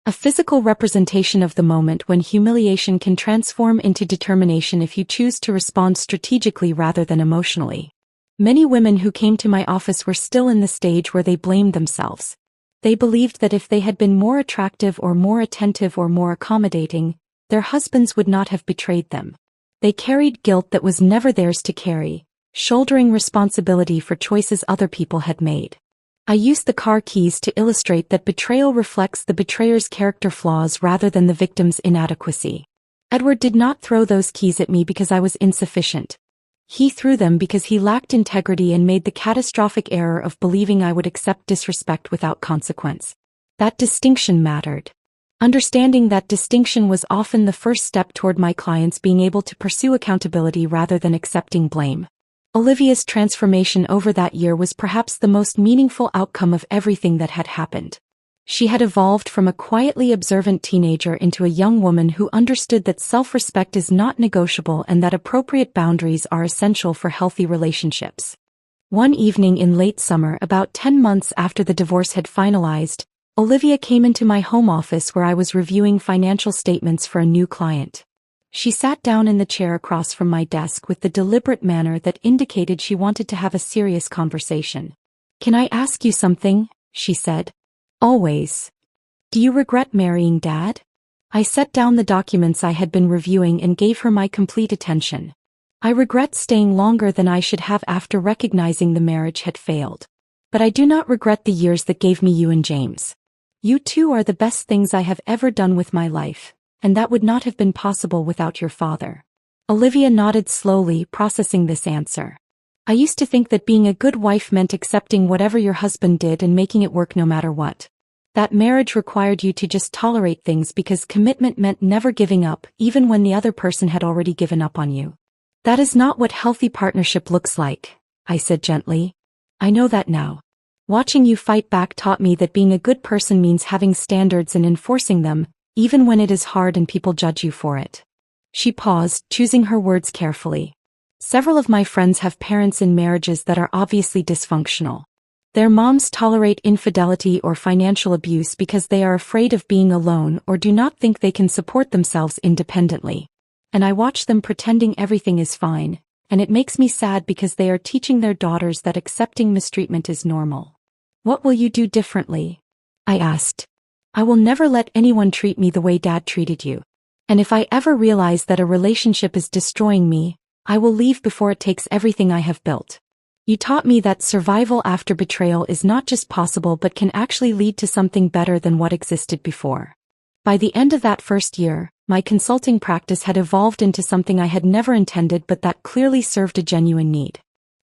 A: a physical representation of the moment when humiliation can transform into determination if you choose to respond strategically rather than emotionally. Many women who came to my office were still in the stage where they blamed themselves. They believed that if they had been more attractive or more attentive or more accommodating, their husbands would not have betrayed them. They carried guilt that was never theirs to carry, shouldering responsibility for choices other people had made. I used the car keys to illustrate that betrayal reflects the betrayer's character flaws rather than the victim's inadequacy. Edward did not throw those keys at me because I was insufficient. He threw them because he lacked integrity and made the catastrophic error of believing I would accept disrespect without consequence. That distinction mattered. Understanding that distinction was often the first step toward my clients being able to pursue accountability rather than accepting blame. Olivia's transformation over that year was perhaps the most meaningful outcome of everything that had happened. She had evolved from a quietly observant teenager into a young woman who understood that self-respect is not negotiable and that appropriate boundaries are essential for healthy relationships. One evening in late summer, about 10 months after the divorce had finalized, Olivia came into my home office where I was reviewing financial statements for a new client. She sat down in the chair across from my desk with the deliberate manner that indicated she wanted to have a serious conversation. "Can I ask you something?" she said. "Always. Do you regret marrying Dad?" I set down the documents I had been reviewing and gave her my complete attention. "I regret staying longer than I should have after recognizing the marriage had failed. But I do not regret the years that gave me you and James. You two are the best things I have ever done with my life. And that would not have been possible without your father." Olivia nodded slowly, processing this answer. "I used to think that being a good wife meant accepting whatever your husband did and making it work no matter what. That marriage required you to just tolerate things because commitment meant never giving up, even when the other person had already given up on you. That is not what healthy partnership looks like," I said gently. "I know that now. Watching you fight back taught me that being a good person means having standards and enforcing them, even when it is hard and people judge you for it." She paused, choosing her words carefully. "Several of my friends have parents in marriages that are obviously dysfunctional. Their moms tolerate infidelity or financial abuse because they are afraid of being alone or do not think they can support themselves independently. And I watch them pretending everything is fine, and it makes me sad because they are teaching their daughters that accepting mistreatment is normal." "What will you do differently?" I asked. I will never let anyone treat me the way Dad treated you. And if I ever realize that a relationship is destroying me, I will leave before it takes everything I have built. You taught me that survival after betrayal is not just possible but can actually lead to something better than what existed before. By the end of that first year, my consulting practice had evolved into something I had never intended but that clearly served a genuine need.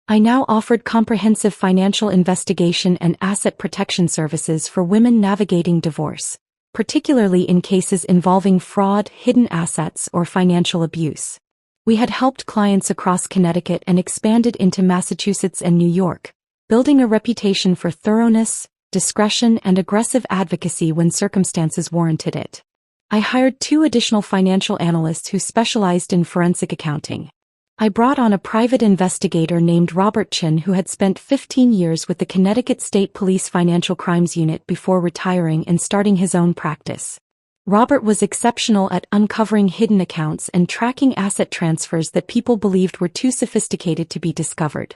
A: I now offered comprehensive financial investigation and asset protection services for women navigating divorce, particularly in cases involving fraud, hidden assets, or financial abuse. We had helped clients across Connecticut and expanded into Massachusetts and New York, building a reputation for thoroughness, discretion, and aggressive advocacy when circumstances warranted it. I hired 2 additional financial analysts who specialized in forensic accounting. I brought on a private investigator named Robert Chin who had spent 15 years with the Connecticut State Police Financial Crimes Unit before retiring and starting his own practice. Robert was exceptional at uncovering hidden accounts and tracking asset transfers that people believed were too sophisticated to be discovered.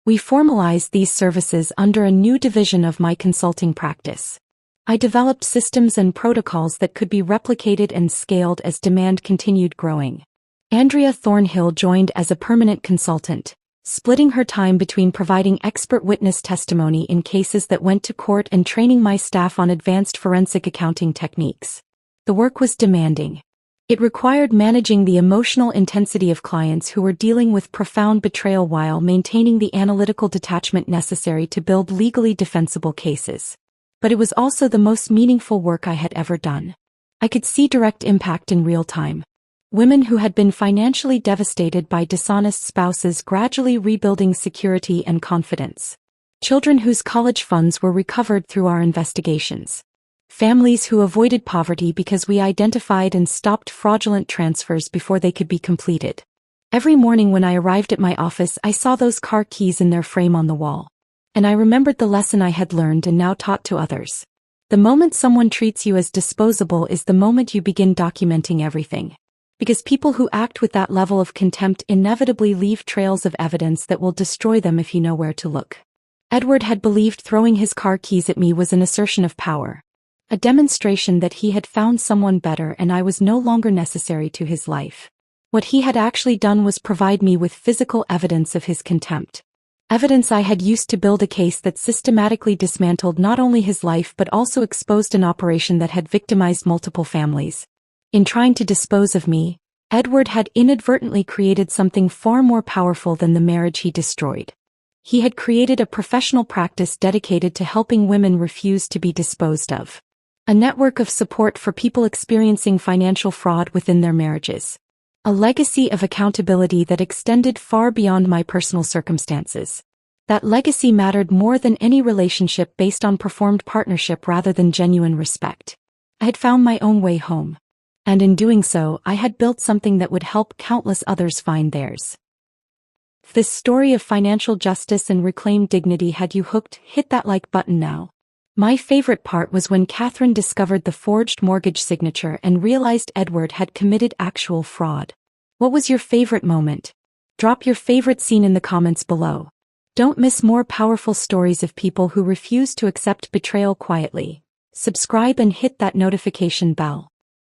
A: We formalized these services under a new division of my consulting practice. I developed systems and protocols that could be replicated and scaled as demand continued growing. Andrea Thornhill joined as a permanent consultant, splitting her time between providing expert witness testimony in cases that went to court and training my staff on advanced forensic accounting techniques. The work was demanding. It required managing the emotional intensity of clients who were dealing with profound betrayal while maintaining the analytical detachment necessary to build legally defensible cases. But it was also the most meaningful work I had ever done. I could see direct impact in real time. Women who had been financially devastated by dishonest spouses gradually rebuilding security and confidence. Children whose college funds were recovered through our investigations. Families who avoided poverty because we identified and stopped fraudulent transfers before they could be completed. Every morning when I arrived at my office, I saw those car keys in their frame on the wall. And I remembered the lesson I had learned and now taught to others. The moment someone treats you as disposable is the moment you begin documenting everything. Because people who act with that level of contempt inevitably leave trails of evidence that will destroy them if you know where to look. Edward had believed throwing his car keys at me was an assertion of power. A demonstration that he had found someone better and I was no longer necessary to his life. What he had actually done was provide me with physical evidence of his contempt. Evidence I had used to build a case that systematically dismantled not only his life but also exposed an operation that had victimized multiple families. In trying to dispose of me, Edward had inadvertently created something far more powerful than the marriage he destroyed. He had created a professional practice dedicated to helping women refuse to be disposed of. A network of support for people experiencing financial fraud within their marriages. A legacy of accountability that extended far beyond my personal circumstances. That legacy mattered more than any relationship based on performed partnership rather than genuine respect. I had found my own way home. And in doing so, I had built something that would help countless others find theirs. If this story of financial justice and reclaimed dignity had you hooked, hit that like button now. My favorite part was when Catherine discovered the forged mortgage signature and realized Edward had committed actual fraud. What was your favorite moment? Drop your favorite scene in the comments below. Don't miss more powerful stories of people who refuse to accept betrayal quietly. Subscribe and hit that notification bell.